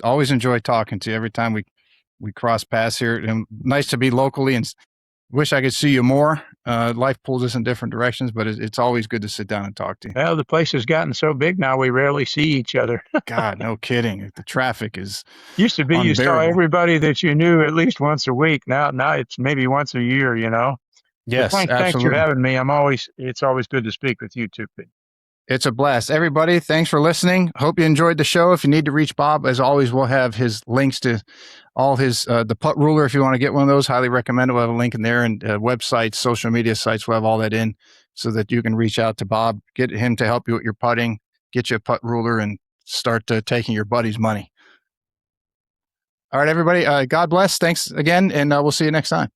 always enjoy talking to you every time we cross paths here. And nice to be locally, and wish I could see you more. Life pulls us in different directions, but it's always good to sit down and talk to you. Well, the place has gotten so big now we rarely see each other. God, no kidding. The traffic is Used to be you saw unbearable. everybody that you knew at least once a week. Now it's maybe once a year, you know. But Yes, thanks for absolutely. having me. It's always good to speak with you too, Pete. It's a blast. Everybody, thanks for listening. Hope you enjoyed the show. If you need to reach Bob, as always, we'll have his links to all his, the Putt Ruler, if you want to get one of those, highly recommend it. We'll have a link in there, and websites, social media sites, we'll have all that in so that you can reach out to Bob, get him to help you with your putting, get you a Putt Ruler, and start taking your buddy's money. All right, everybody. God bless. Thanks again, and we'll see you next time.